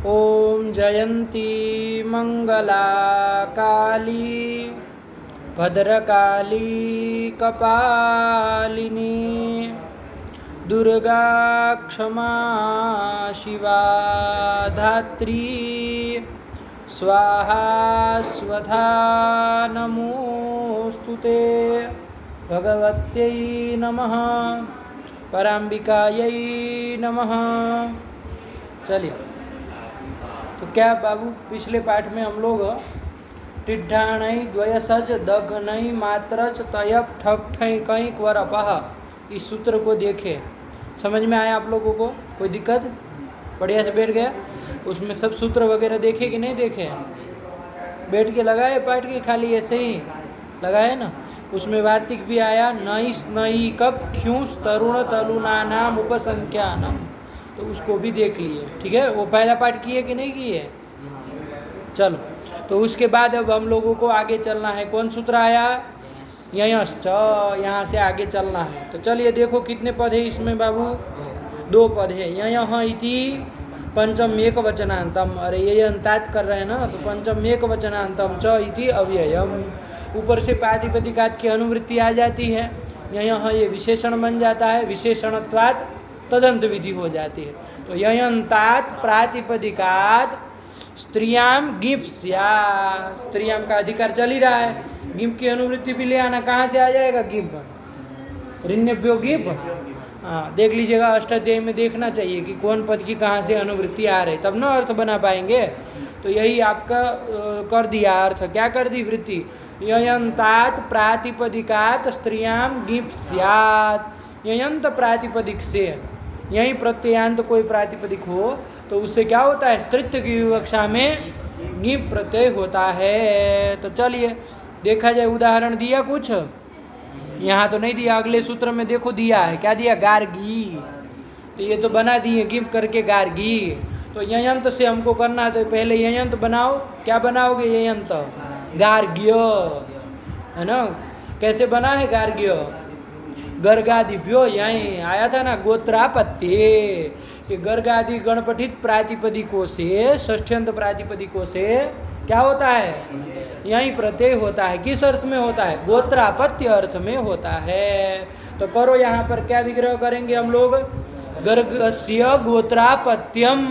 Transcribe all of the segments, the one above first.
ओम जयंती मंगला काली भद्रकाली कपालिनी दुर्गा क्षमा शिवा धात्री स्वाहा स्वधा नमोस्तुते भगवत्यै नमः पराम्बिकायै नमः। चलिए, तो क्या बाबू पिछले पाठ में हम लोग टिड्ढाणई द्वयसज दघनई मात्रच तयप ठक ठई कई क्वरपह इस सूत्र को देखे। समझ में आया आप लोगों को? कोई दिक्कत? बढ़िया से बैठ गया? उसमें सब सूत्र वगैरह देखे कि नहीं देखे? बैठ के लगाए पाठ के, खाली ऐसे ही लगाए ना? उसमें वार्तिक भी आया, नईस नई कब ख्यूस तरुण तरुणानाम उपसंख्यानम, तो उसको भी देख लिए। ठीक है, वो पहला पाठ किए कि नहीं किए? चलो, तो उसके बाद अब हम लोगों को आगे चलना है। कौन सूत्र आया? ययश्च, यहाँ से आगे चलना है। तो चलिए देखो कितने पद है इसमें बाबू? 2 पद है। ययः इति पंचम एक वचनांतम, अरे ये अंतात कर रहे हैं ना, तो पंचम एक वचनांतम च इति अव्ययम, ऊपर से प्रातिपदिकात की अनुवृत्ति आ जाती है। ययः ये विशेषण बन जाता है, विशेषणत्वात् तदंत विधि हो जाती है। तो ययंतात प्रातिपदिकात स्त्रियाम गिप स्या, स्त्रियाम का अधिकार चल ही रहा है, गिप की अनुवृत्ति भी ले आना। कहाँ से आ जाएगा गिप? ऋण्यभ्यो गिप। हाँ, देख लीजिएगा, अष्टाध्यायी में देखना चाहिए कि कौन पद की कहाँ से अनुवृत्ति आ रही, तब ना अर्थ बना पाएंगे। तो यही आपका कर दिया अर्थ। क्या कर दी वृत्ति? ययंतात प्रातिपदिकात स्त्रियाम गिप स्यात्, ययंत प्रातिपदिक से यही प्रत्ययांत कोई प्रातिपदिक हो तो उससे क्या होता है? स्त्रीत्व की विवक्षा में गिप प्रत्यय होता है। तो चलिए देखा जाए, उदाहरण दिया कुछ? यहाँ तो नहीं दिया, अगले सूत्र में देखो दिया है। क्या दिया? गार्गी। तो ये तो बना दिए गिप करके गार्गी। तो ययंत से हमको करना है, तो पहले ययंत बनाओ। क्या बनाओगे? ययंत गार्ग्य, है ना? कैसे बना है गार्ग्य? गर्गादिभ्यो, यहीं आया था ना, गोत्रापत्ये, कि गर्गादि गणपठित प्रातिपदिकों से, षष्ठ्यंत प्रातिपदिकों से क्या होता है? यहीं प्रत्यय होता है। किस अर्थ में होता है? गोत्रापत्य अर्थ में होता है। तो करो, यहाँ पर क्या विग्रह करेंगे हम लोग? गर्गस्य गोत्रापत्यम,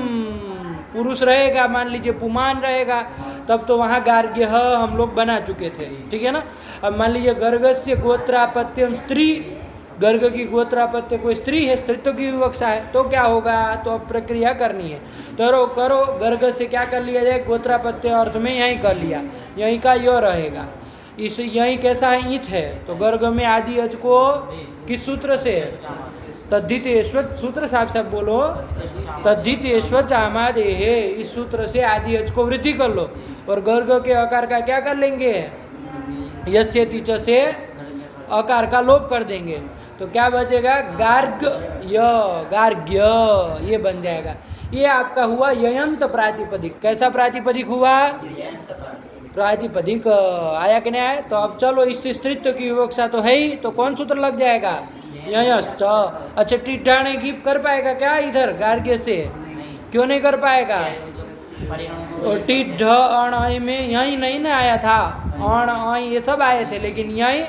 पुरुष रहेगा, मान लीजिए पुमान रहेगा, तब तो वहाँ गार्ग्य हम लोग बना चुके थे। ठीक है ना? अब मान लीजिए गर्गस्य गोत्रापत्यम स्त्री, गर्ग की गोत्रापत्य कोई स्त्री है, स्त्रीत्व की विवक्षा है, तो क्या होगा? तो अब प्रक्रिया करनी है। तो करो, गर्ग से क्या कर लिया जाए? गोत्रापत्य अर्थ में यहीं कर लिया, यहीं का यो रहेगा। इस यहीं कैसा है? ईथ है। तो गर्ग में आदि अज को किस सूत्र से? तद्धितेश्वत सूत्र, साफ साफ बोलो, तद्धितेश्वत चामादे है, इस सूत्र से आदि अज को वृद्धि कर लो। और गर्ग के अकार का क्या कर लेंगे? यस्य तिच से अकार का लोप कर देंगे। तो क्या बचेगा? गार्ग य, गार्ग्य, ये बन जाएगा। ये आपका हुआ ययंत प्रातिपदिक। कैसा प्रातिपदिक हुआ? प्रातिपदिक आया कि नहीं आया? तो अब चलो, इससे स्त्रीत्व की विवक्षा तो है ही, तो कौन सूत्र लग जाएगा? ययश्च। अच्छा, टिड्ढाणे गिप कर पाएगा क्या इधर गार्ग्य से? क्यों नहीं कर पाएगा? और टिड्ढ अण में यही नहीं ना आया था, अण अ ये सब आए थे, लेकिन यही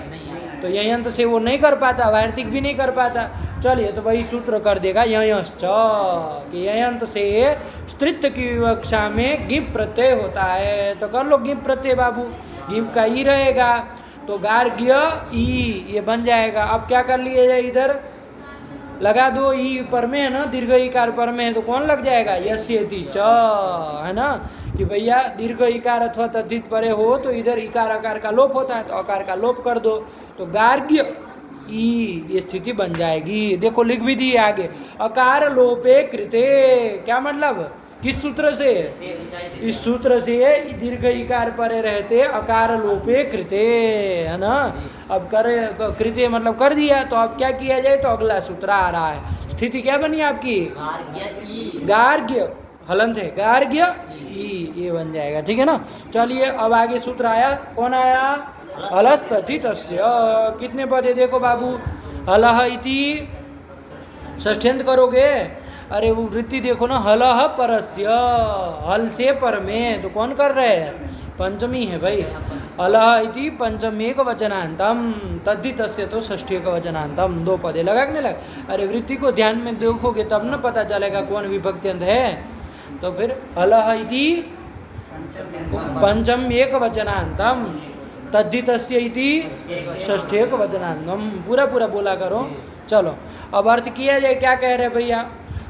तो ययंत से वो नहीं कर पाता, वार्तिक भी नहीं कर पाता। चलिए, तो वही सूत्र कर देगा ययश्च, कि ययंत से स्त्रीत्व की विवक्षा में गिप प्रत्यय होता है। तो कर लो गिप प्रत्यय बाबू, गिप का ई रहेगा, तो गार्ग्य ई, ये बन जाएगा। अब क्या कर लिया जाए? इधर लगा दो, ई पर में है ना, दीर्घ इकार पर में है, तो कौन लग जाएगा? यस्येति च, है ना, कि भैया दीर्घ इकार अथवा तद्धित परे हो तो इधर इकार आकार का लोप होता है, तो आकार का लोप कर दो, तो गार्ग्य ई, ये स्थिति बन जाएगी। देखो लिख भी दिए आगे, अकार लोपे कृते। क्या मतलब? किस सूत्र से? इस सूत्र से दीर्घ इकार परे रहते अकार लोपे कृते, है ना। अब करे कृते मतलब कर दिया, तो अब क्या किया जाए? तो अगला सूत्र आ रहा है। स्थिति क्या बनी आपकी? गार्ग्य, हलंत है, गार्ग्य ई, ये बन जाएगा। ठीक है ना? चलिए, अब आगे सूत्र आया, कौन आया? हलस्तथितस्य। कितने पद है देखो बाबू? हलह इति षष्ठ्यंत करोगे, अरे वो वृत्ति देखो ना, हलह परस्य, हल से पर में, तो कौन कर रहे हैं? पंचमी है भाई। अलह इति पंचमेक वचनांतम, तद्धितस्य तो षष्ठीक वचनांतम, दो पदे लगा कि नहीं लगा? अरे वृत्ति को ध्यान में देखोगे तब न पता चलेगा कौन विभक्त्यंत है। तो फिर अलह इति पंचम एक वचनांतम, तद्धितस्य इति षष्ठीक वचनांतम, पूरा पूरा बोला करो। चलो अब अर्थ किया जाए, क्या कह रहे भैया?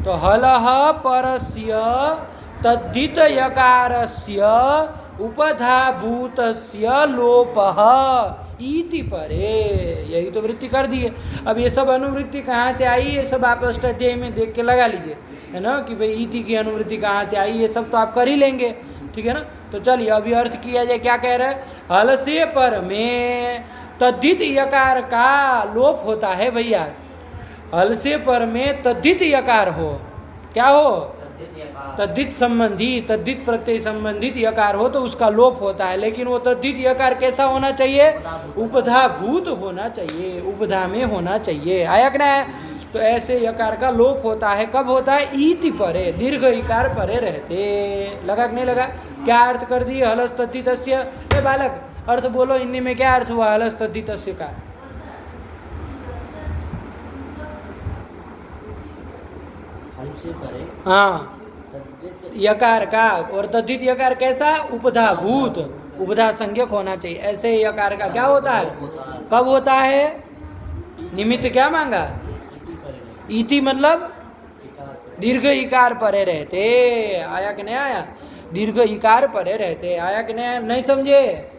तो हलह परस्य तद्धित यकारस्य उपधाभूतस्य लोपः इति परे, यही तो वृत्ति कर दी है। अब ये सब अनुवृत्ति कहाँ से आई, ये सब आप अष्टाध्यायी में देख के लगा लीजिए, है ना, कि भाई इति की अनुवृत्ति कहाँ से आई, ये सब तो आप कर ही लेंगे, ठीक है ना। तो चलिए अभी अर्थ किया जाए, क्या कह रहे हैं? हल से पर में तद्धित यकार का लोप होता है भैया। हल से पर में तद्धित यकार हो, क्या हो? तद्धित संबंधी, तद्धित प्रत्यय संबंधित यकार हो तो उसका लोप होता है। लेकिन वो तद्धित यकार कैसा होना चाहिए? उपधाभूत होना चाहिए, उपधा में होना चाहिए। आया कि नहीं? तो ऐसे यकार का लोप होता है, कब होता है? इति परे, दीर्घ इकार परे रहते। लगा कि नहीं लगा? क्या अर्थ कर दिए हलस तद्धितस्य? ए बालक, अर्थ बोलो हिंदी में, क्या अर्थ हुआ हलस तद्धितस्य का? हाँ, यकार का, और तद्धित यकार कैसा? उपधाभूत, उपधा संज्ञक होना चाहिए। ऐसे यकार का क्या होता है? कब होता है? निमित्त क्या मांगा? इति मतलब दीर्घ इकार परे रहते। आया कि नहीं आया? दीर्घ इकार परे रहते। आया कि नहीं? नहीं समझे?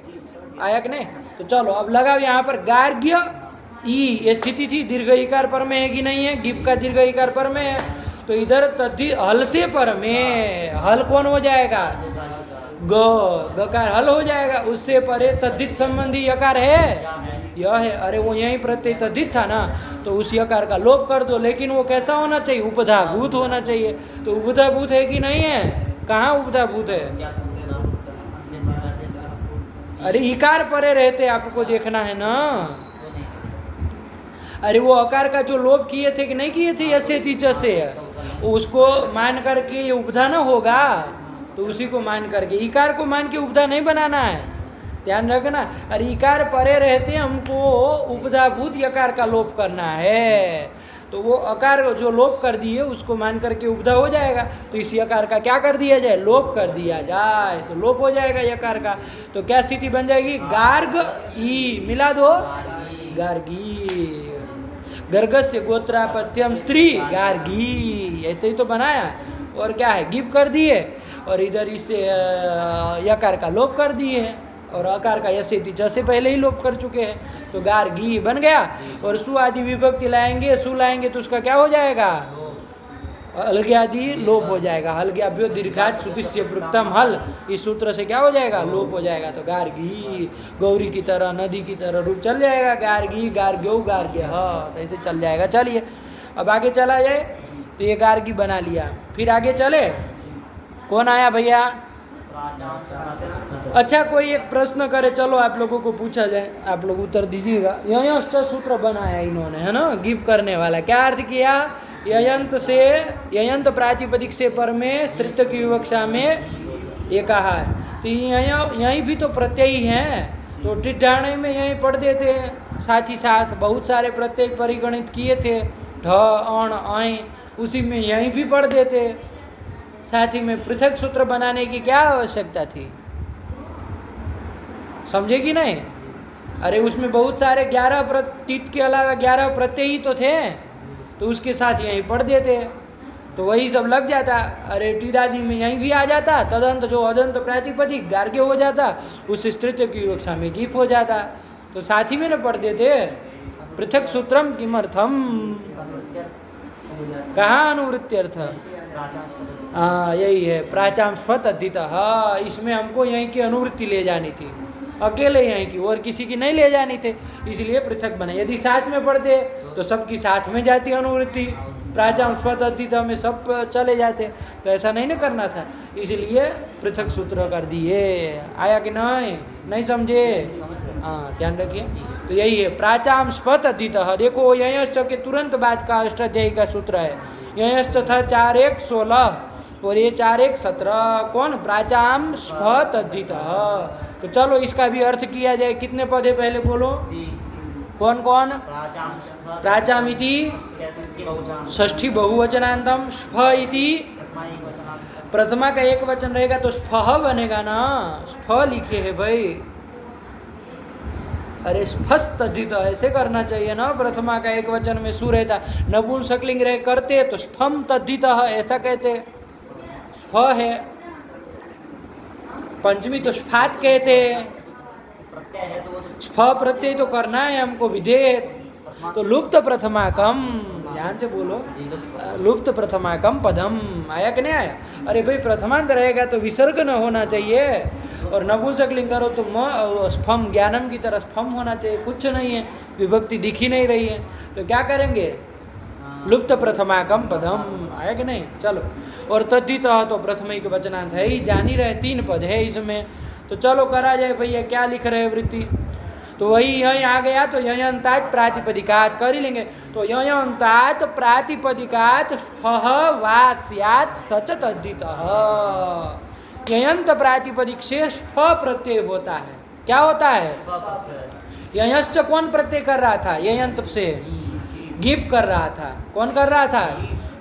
आया कि नहीं? तो चलो अब लगाओ यहाँ पर गार्ग्य ई, ये स्थिति थी, दीर्घ इकार पर में है कि नहीं है? गिप का दीर्घ इकार पर में है, तो इधर तद्धित हल से पर में, हल कौन हो जाएगा? ग, गकार हल हो जाएगा। उससे परे तद्धित संबंधी यकार है, यह है। अरे वो यही प्रत्यय तद्धित था ना, तो उस यकार का लोप कर दो। लेकिन वो कैसा होना चाहिए? उपधाभूत होना चाहिए। तो उपधाभूत है कि नहीं है? कहाँ उपधाभूत है? अरे इकार परे रहते, आपको देखना है ना। अरे वो अकार का जो लोप किए थे कि नहीं किए थे, ऐसे तीचर से, उसको मान करके ये उपधा न होगा, तो उसी को मान करके, इकार को मान के उपधा नहीं बनाना है, ध्यान रखना। अरे इकार परे रहते हमको उपधाभूत यकार का लोप करना है, तो वो अकार जो लोप कर दिए उसको मान करके उपधा हो जाएगा। तो इस यकार का क्या कर दिया जाए? लोप कर दिया जाए, तो लोप हो जाएगा यकार का। तो क्या स्थिति बन जाएगी? गार्ग ई, मिला दो, गार्गी। गर्गस्य गोत्रापत्यम स्त्री गार्गी, ऐसे ही तो बनाया। और क्या है? गिप कर दिए, और इधर इसे यकार का लोप कर दिए, और अकार का यसेति जैसे पहले ही लोप कर चुके हैं, तो गार्गी बन गया। और सु आदि विभक्ति लाएंगे, सु लाएंगे तो उसका क्या हो जाएगा? अलग्यादि लोप हो जाएगा। हलग्याभ्यो दीर्घात सुतिस्य प्रकृतम हल, इस सूत्र से क्या हो जाएगा? लोप हो जाएगा। तो गार्गी, गौरी की तरह, नदी की तरह रूप चल जाएगा, गार्गी, गार्ग्यो, गार्ग्य, तो ऐसे चल जाएगा। चलिए अब आगे चला जाए, तो ये गार्गी बना लिया, फिर आगे चले। कौन आया भैया? अच्छा कोई एक प्रश्न करे, चलो आप लोगों को पूछा जाए, आप लोग उत्तर दीजिएगा। ययश्च सूत्र बनाया इन्होंने, है ना, गिव करने वाला। क्या अर्थ किया? ययंत से, ययंत प्रातिपदिक से पर में स्त्रीत्व की विवक्षा में ये कहा है। तो यहीं भी तो प्रत्यय हैं, तो टिड्ढाणे में यहीं पढ़ देते हैं। साथ ही साथ बहुत सारे प्रत्यय परिगणित किए थे, ढ, अण, ऐ, उसी में यहीं भी पढ़ देते। साथ ही में पृथक सूत्र बनाने की क्या आवश्यकता थी? समझे कि नहीं? अरे उसमें बहुत सारे 11 प्रतीत के अलावा 11 प्रत्यय ही तो थे, तो उसके साथ यहीं पढ़ देते, तो वही सब लग जाता। अरे टीदादि में यहीं भी आ जाता, तदंत जो अदंत प्रातिपदिक गार्ग्य हो जाता, उस स्त्रीत्व की विवक्षा में गिफ हो जाता, तो साथ ही में न पढ़ देते। पृथक सूत्रम किमर्थम, कहाँ अनुवृत्त्यर्थ? हाँ यही है, प्राचाम स्फत अद्धिता। हाँ, इसमें हमको यहीं की अनुवृत्ति ले जानी थी, अकेले यहीं की, और किसी की नहीं ले जानी थी, इसलिए पृथक बने। यदि साथ में पढ़ते तो सबकी साथ में जाती अनुवृत्ति, प्राचाम स्फत अद्धिता में सब चले जाते, तो ऐसा नहीं ना करना था, इसलिए पृथक सूत्र कर दिए। आया कि नहीं? नहीं समझे? हाँ ध्यान रखिए। तो यही है प्राचाम स्फत अद्धिता। देखो ययश्च के तुरंत बाद का अष्टाध्यायी का सूत्र है, ययश्च था 4 1 16 और ये 4 1 17। कौन? प्राचाम स्फ तद्धितः। तो चलो इसका भी अर्थ किया जाए। कितने पद है पहले बोलो? कौन कौन? प्राचामिति षष्ठी बहुवचनांतम, स्फ इति प्रथमा का एक वचन रहेगा तो स्फह बनेगा ना। स्फ लिखे है भाई, अरे स्फस्तद्धित ऐसे करना चाहिए ना। प्रथमा का एक वचन में सु रहता, नपुंसकलिंग रहे करते तो स्फम तद्धित ऐसा कहते। स्फ है, पंचमी तो स्फात कहते। स्फ प्रत्यय तो करना है हमको, विधेय। तो लुप्त प्रथमाकम, ध्यान से बोलो, लुप्त प्रथमाकम पदम। आया कि नहीं आया? अरे भाई प्रथमांत रहेगा तो विसर्ग न होना चाहिए, और नपुंसकलिंग करो तो स्फम, ज्ञानम की तरह स्फम होना चाहिए। कुछ नहीं है, विभक्ति दिख ही नहीं रही है, तो क्या करेंगे? लुप्त प्रथमाकम पदम। आया कि नहीं? चलो, और तद्धितः तो प्रथम के वचनांत है ही, जान ही रहे 3 पद है इसमें। तो चलो करा जाए भैया, क्या लिख रहे हैं वृत्ति? तो वही यहीं आ गया, तो ययंतात् प्रातिपदिकात् कर ही लेंगे। तो ययंतात् प्रातिपदिकात् स्फः वा स्यात् सच तद्धितः। ययंत प्रातिपदिक से स्फ प्रत्यय होता है। क्या होता है? ययश्च कौन प्रत्यय कर रहा था? ययंत से गीप कर रहा था। कौन कर रहा था?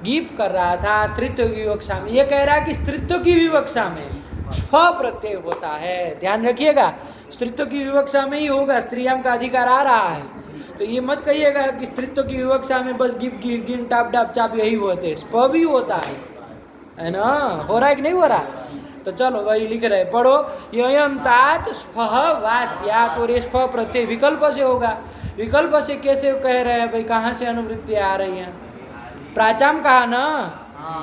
गीप कर रहा था स्त्रीत्व की विवक्षा में। ये कह रहा है कि स्त्रीत्व की विवक्षा में स्फ प्रत्यय होता है। ध्यान रखिएगा, स्त्रीत्व की विवक्षा में ही होगा, स्त्रीयाम का अधिकार आ रहा है। तो ये मत कहिएगा कि स्त्रीत्व की विवक्षा में बस गिप गिन टाप डाप चाप यही होते, स्फ भी होता है ना? हो रहा है कि नहीं हो रहा? तो चलो वही लिख रहे, पढ़ो। ययंतात् स्फः वा स्यात्, और ये स्फ प्रत्यय विकल्प से होगा। विकल्प से कैसे कह रहे हैं भाई? कहाँ से अनुवृत्ति आ रही है? प्राचाम कहा ना,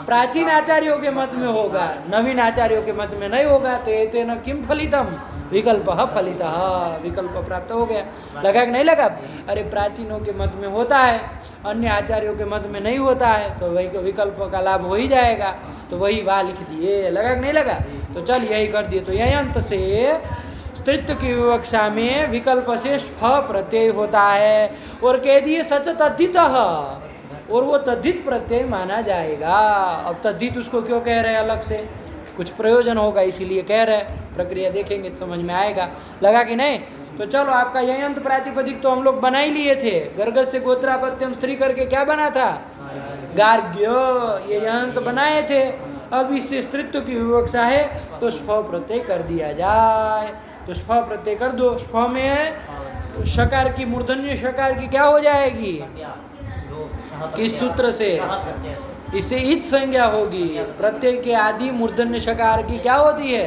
प्राचीन आचार्यों के मत में होगा, नवीन आचार्यों के मत में नहीं होगा। तो ये तेन किम फलितम? विकल्प फलितः, विकल्प प्राप्त हो गया। लगा कि नहीं लगा? अरे प्राचीनों के मत में होता है, अन्य आचार्यों के मत में नहीं होता है, तो वही विकल्प का लाभ हो ही जाएगा। तो वही वाह लिख दिए। लगा कि नहीं लगा? तो चल यही कर दिए। तो ययंत से स्त्रीत्व की विवक्षा में विकल्प से स्फ प्रत्यय होता है, और कह दिए सच तद्धितः, और वो तद्धित प्रत्यय माना जाएगा। अब तद्धित उसको क्यों कह रहे हैं अलग से? कुछ प्रयोजन होगा इसीलिए कह रहे हैं। प्रक्रिया देखेंगे तो समझ में आएगा। लगा कि नहीं? तो चलो, आपका ययंत प्रातिपदिक तो हम लोग बना ही लिए थे। गर्गस से गोत्रापत्यम स्त्री करके क्या बना था? गार्ग्य। ये ययंत बनाए थे। अब इससे स्त्रीत्व की विवक्षा है तो स्फ प्रत्यय कर दिया जाए। तो स्फ प्रत्यय कर दो। स्फ में शकार की, मूर्धन्य शकार की क्या हो जाएगी? किस सूत्र से? इससे इत संज्ञा होगी। प्रत्यय के आदि मूर्धन्य शकार की क्या होती है?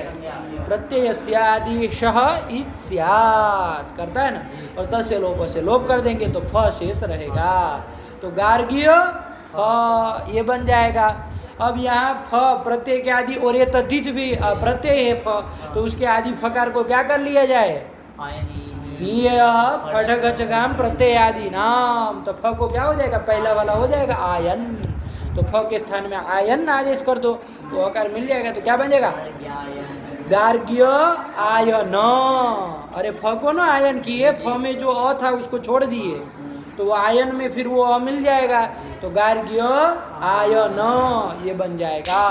प्रत्यय आदि शह इत स्यात् करता है ना, और तस्य लोप से लोप कर देंगे तो फ शेष रहेगा। तो गार्ग्य फ ये बन जाएगा। अब यहाँ फ प्रत्यय के आदि, और ये तद्धित भी प्रत्यय है फ, तो उसके आदि फकार को क्या कर लिया जाए? फटगचगाम प्रत्यय आदि नाम। तो फ को क्या हो जाएगा? पहला वाला हो जाएगा आयन। तो फ के स्थान में आयन आदेश कर दो तो आकार मिल जाएगा। तो क्या बन जाएगा? गार्ग्य आयन। अरे फ को ना आयन किए, फ में जो अ था उसको छोड़ दिए, तो वो आयन में फिर वो अ मिल जाएगा। तो गार्ग्य आयन ये बन जाएगा।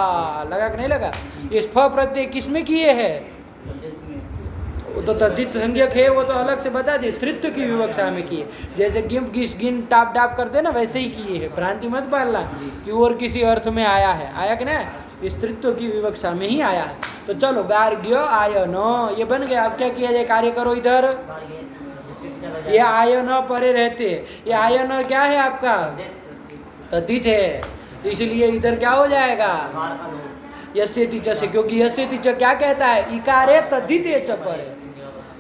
लगा कि नहीं लगा? इस फ प्रत्यय किसमें किए है? वो तो तद्धित संज्ञक है, वो तो अलग से बता दिए। स्त्रीत्व की विवक्षा में किए, जैसे गिम गिस गिन टाप डाप करते ना, वैसे ही किए है। भ्रांति मत पालना कि और किसी अर्थ में आया है। आया कि नहीं? स्त्रीत्व की विवक्षा में ही आया है। तो चलो, गार्ग्य आयन ये बन गया। अब क्या किया जाए? कार्य करो इधर। ये आयन परे रहते, ये आयन क्या है आपका? तद्धित है, इसलिए इधर क्या हो जाएगा? यस्येति च से, क्योंकि यस्येति च क्या कहता है? इकारे तद्धिते च पर।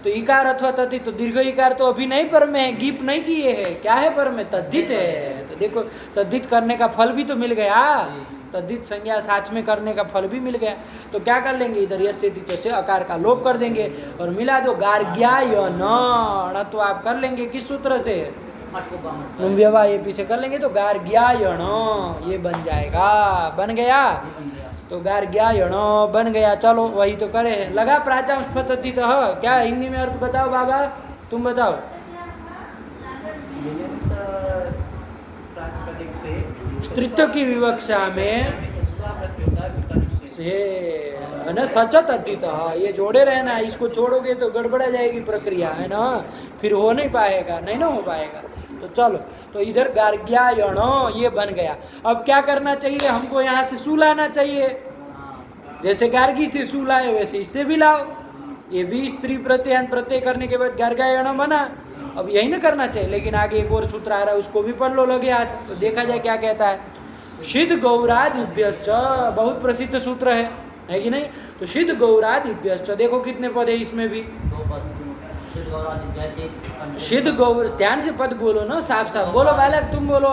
तो इकार अथवा तद्धित, तो दीर्घ इकार तो अभी नहीं पर में है, गीप नहीं किए है। क्या है पर में? तद्धित है। तो देखो, तद्धित करने का फल भी तो मिल गया। तद्धित संज्ञा साथ में करने का फल भी मिल गया। तो क्या कर लेंगे? इधर यस्येति च से अकार का लोप कर देंगे और मिला दो गार्ग्यायन। तो आप कर लेंगे किस सूत्र से? व्यवहार ये पीछे कर लेंगे तो गार्ग्यायण ये बन जाएगा। बन गया? तो गार्ग्यायण बन गया। चलो वही तो करे। लगा प्राचाम स्फतद्धितः? क्या हिंदी में अर्थ बताओ बाबा, तुम बताओ। स्त्रीत्व की विवक्षा में से है ना, सचत अतीत, ये जोड़े रहना, इसको छोड़ोगे तो गड़बड़ा जाएगी प्रक्रिया, है ना, फिर हो नहीं पाएगा, नहीं ना हो पाएगा। तो चलो, तो इधर गार्ग्यायण ये बन गया। अब क्या करना चाहिए हमको, यहाँ से सू लाना चाहिए, जैसे गार्गी से सू लाए वैसे इससे भी लाओ। ये भी स्त्री प्रत्यय प्रत्यय करने के बाद गार्ग्यायण बना। अब यही ना करना चाहिए, लेकिन आगे एक और सूत्र आ रहा है, उसको भी पढ़ लो लगे हाथ, तो देखा जाए क्या कहता है। सिद्ध गौरादिभ्यश्च, बहुत प्रसिद्ध सूत्र है कि नहीं। तो सिद्ध गौरादिभ्यश्च, देखो कितने पद है इसमें भी, सिद्ध गौर, ध्यान से पद बोलो ना, साफ साफ बोलो बालक, तुम बोलो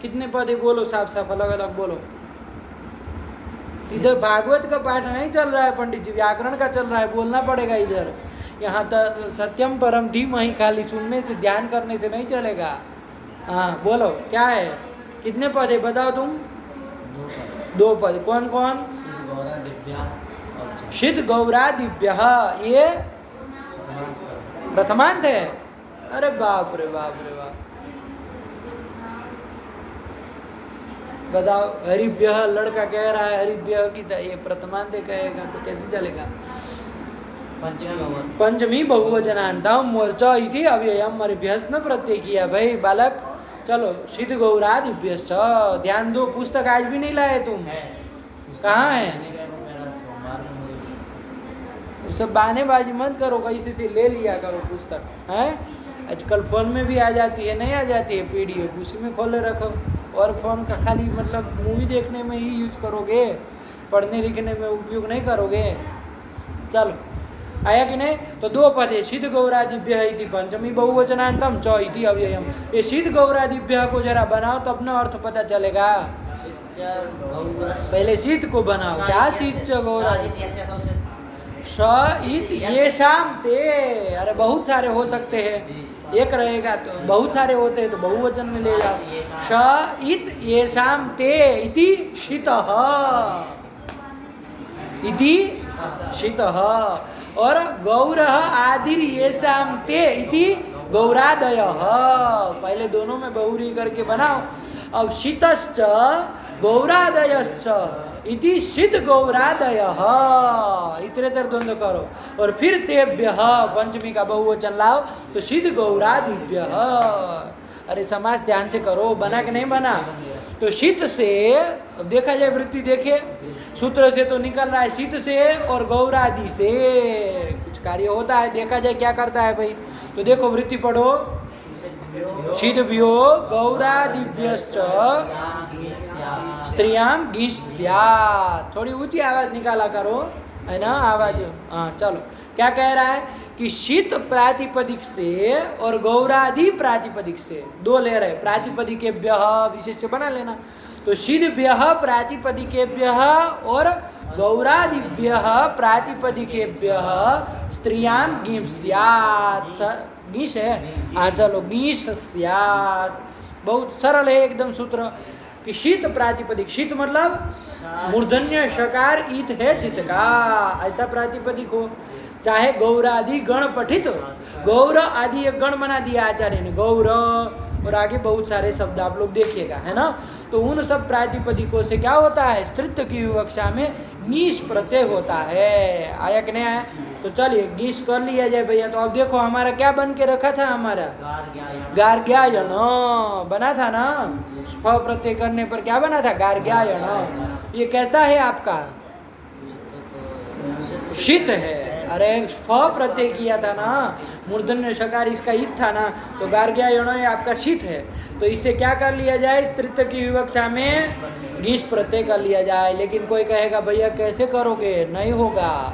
कितने पद है, बोलो साफ साफ अलग अलग बोलो। इधर भागवत का पाठ नहीं चल रहा है पंडित जी, व्याकरण का चल रहा है, बोलना पड़ेगा इधर। यहाँ तक सत्यम परम धीमहि, खाली सुनने से ध्यान करने से नहीं चलेगा। हाँ बोलो क्या है, कितने पद है बताओ तुम। दो पद, कौन कौन। सिद्ध गौरादिभ्य, ये प्रथमांत है। अरे बाप रे बाप रे बाप, बताओ। हरिभ्य, लड़का कह रहा है हरिभ्य की, ये प्रथमांत कहेगा तो कैसे चलेगा। पंचमी बहुवचनांतम मोर्चा इति अव्ययम हरिभ्यस्त प्रत्यय किया भाई बालक। चलो, सिद्ध गौरादिभ्यश्च, ध्यान दो, पुस्तक आज भी नहीं लाए तुम, कहाँ है। सब बहानेबाजी मत करो, कैसे से ले लिया करो पुस्तक, है आजकल फोन में भी आ जाती है, नहीं आ जाती है पीडीएफ, उसी में खोले रखो। और फोन का खाली मतलब मूवी देखने में ही यूज करोगे, पढ़ने लिखने में उपयोग नहीं करोगे। चलो, आया कि नहीं। तो दो पद है, सिद्ध गौरादिभ्य इति पंचमी बहुवचनांतम च इति अव्ययम। ये सिद्ध गौरादिभ्य को जरा बनाओ तब ना अर्थ पता चलेगा। पहले सिद्ध को बनाओ, क्या सिद्ध गौरा स इत ये शाम ते, अरे बहुत सारे हो सकते हैं, एक रहेगा तो बहुत सारे होते हैं तो बहुवचन में ले जाओ। स इत ये शाम ते इति शितः, इति शितः, और गौरः आदिर ये शाम ते इति गौरादयः, पहले दोनों में बहुरी करके बनाओ। अब शीतश्च गौरादयश्च इति शीत गौरादयः, इतरेतर द्वंद्व करो, और फिर तेभ्यः पंचमी का बहुवचन लाओ तो शीत गौरादिभ्यः। अरे समास ध्यान से करो, बना कि नहीं बना। तो शीत से, अब देखा जाए वृत्ति, देखे सूत्र से तो निकल रहा है शीत से और गौरादि से कुछ कार्य होता है, देखा जाए क्या करता है भाई। तो देखो वृत्ति पढ़ो, शीतभ्यो गौरादिभ्यश्च स्त्रियां गीष्यात्, थोड़ी ऊंची आवाज निकाला करो, है ना आवाज। हाँ चलो, क्या कह रहा है कि शीत प्रातिपदिक से और गौरादि प्रातिपदिक से, दो ले रहे, प्रातिपदिकेभ्य विशेष बना लेना। तो शीतभ्य प्रातिपदिकेभ्य और गौरादिभ्य प्रातिपदिकेभ्य स्त्रियां गीष्यात्, गीष है। हाँ चलो, गीष स्यात्, बहुत सरल है एकदम सूत्र कि शीत प्रातिपदिक, शीत मतलब मूर्धन्य शकार ईत है जिसका, ऐसा प्रातिपदिक हो। चाहे गौरादि गण पठित, गौर आदि एक गण बना दिया आचार्य ने, गौर, और आगे बहुत सारे शब्द आप लोग देखिएगा, है ना। तो उन सब प्रातिपदिकों से क्या होता है, स्त्रीत्व की विवक्षा में गीष प्रत्यय होता है। आया कि नहीं आया। तो चलिए गीष कर लिया जाए भैया। तो अब देखो हमारा क्या बन के रखा था, हमारा गार्ग्यायण बना था ना, स्फ प्रत्यय करने पर क्या बना था, गार्ग्यायण। ये कैसा है आपका, शीत है। अरे स्फ प्रत्यय किया था ना, मूर्धन्य शकार इसका ईत था ना, तो गार्ग्यायण आपका शीत है। तो इससे क्या कर लिया जाए, स्त्रीत्व की विवक्षा में गीष प्रत्यय कर लिया जाए। लेकिन कोई कहेगा भैया कैसे करोगे, नहीं होगा।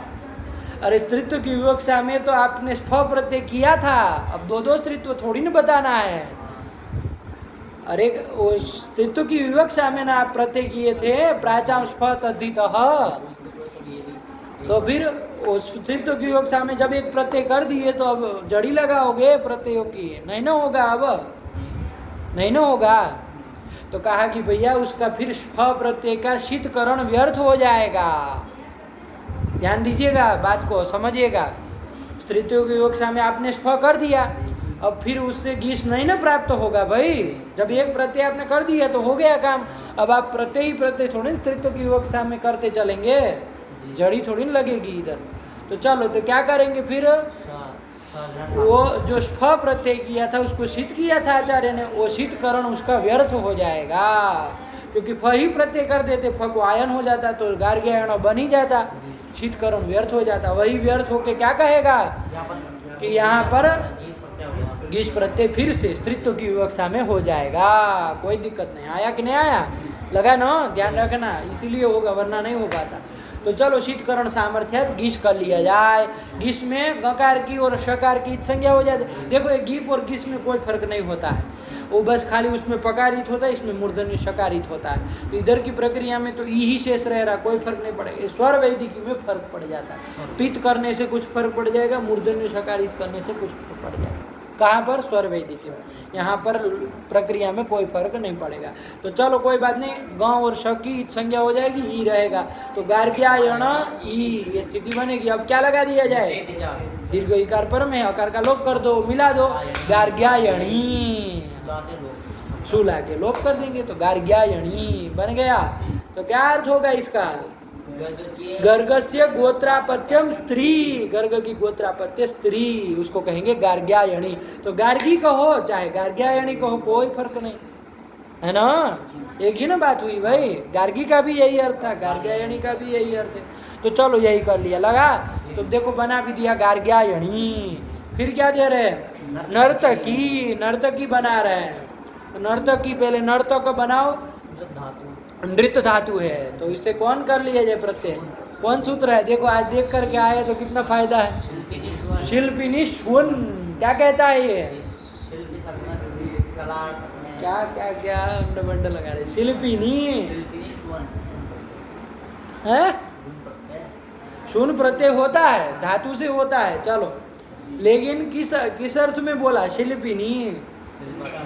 अरे स्त्रीत्व की विवक्षा में तो आपने स्फ प्रत्यय किया था, अब दो दो स्त्रीत्व थोड़ी ना बताना है। अरे वो स्त्रीत्व की विवक्षा में ना आप प्रत्यय किए थे, प्राचाम स्फ तद्धितः, तो फिर उस स्त्रीत्व की विवक्षा में जब एक प्रत्यय कर दिए तो अब जड़ी लगाओगे प्रत्ययों की, नहीं ना होगा, अब नहीं ना होगा। तो कहा कि भैया उसका फिर स्फ प्रत्यय का शीतकरण व्यर्थ हो जाएगा। ध्यान दीजिएगा, बात को समझिएगा। स्त्रीत्व की विवक्षा में आपने स्फ कर दिया, अब फिर उससे गीस नहीं ना प्राप्त होगा भाई। जब एक प्रत्यय आपने कर दिया तो हो गया काम। अब आप प्रत्यय ही प्रत्यय थोड़ी स्त्रीत्व की विवक्षा में करते चलेंगे, जड़ी थोड़ी ना लगेगी इधर। तो चलो तो क्या करेंगे फिर, वो जो फ प्रत्यय किया था उसको शीत किया था आचार्य ने, वो शीतकरण उसका व्यर्थ हो जाएगा, क्योंकि फ ही प्रत्यय कर देते, फ को आयन हो जाता तो गार्ग्यायण बन ही जाता, शीतकरण व्यर्थ हो जाता। वही व्यर्थ होके क्या कहेगा कि यहाँ पर गीस प्रत्यय फिर से स्त्रीत्व की विवक्षा में हो जाएगा। कोई दिक्कत नहीं, आया कि नहीं आया, लगा ना, ध्यान रखना, इसीलिए होगा वरना नहीं हो पाता। तो चलो शीतकरण सामर्थ्य गीस कर लिया जाए। गीस में गकार की और शकार की संज्ञा हो जाती। देखो ये गीप और गीस में कोई फर्क नहीं होता है, वो बस खाली उसमें पकारित होता है, इसमें मूर्धन्य शकारित होता है। तो इधर की प्रक्रिया में तो ई ही शेष रह रहा, कोई फर्क नहीं पड़ेगा। स्वर वैदिकी में फर्क पड़ जाता है, पित्त करने से कुछ फर्क पड़ जाएगा, मूर्धन्य शकारित करने से कुछ फर्क पड़ जाएगा। कहाँ पर, स्वर वैदिकी में, यहाँ पर प्रक्रिया में कोई फर्क नहीं पड़ेगा। तो चलो कोई बात नहीं, गांव और श की संज्ञा हो जाएगी, ई रहेगा, तो गार्ग्यायण ई ये स्थिति बनेगी। अब क्या लगा दिया जाए, दीर्घ इकार पर में अकार का लोप कर दो, मिला दो, गार्ग्यायणी, सुला के लोप कर देंगे तो गार्ग्यायणी बन गया। तो क्या अर्थ होगा इसका, गर्गस्य गोत्रापत्यम स्त्री, गर्ग की गोत्रापत्य स्त्री, उसको कहेंगे गार्ग्यायणी। तो गार्गी कहो चाहे गार्ग्यायणी कहो कोई फर्क नहीं है ना, एक ही ना बात हुई भाई। गार्गी का भी यही अर्थ था, गार्ग्यायणी का भी यही अर्थ है। तो चलो यही कर लिया, लगा। तो देखो बना भी दिया गार्ग्यायणी। फिर क्या दे रहे हैं, नर्तकी, नर्तकी बना रहे हैं। तो नर्तकी पहले नर्तक बनाओ, नृत धातु है, तो इससे कौन कर लिया जाए प्रत्यय, कौन सूत्र है, देखो आज देख करके आए तो कितना फायदा है। शिल्पिनी श्वन, क्या कहता है ये, क्या क्या क्या अंड लगा रहे, शिल्पिनी है, शून प्रत्यय होता है, धातु से होता है। चलो लेकिन किस अर्थ में बोला, शिल्पिनी,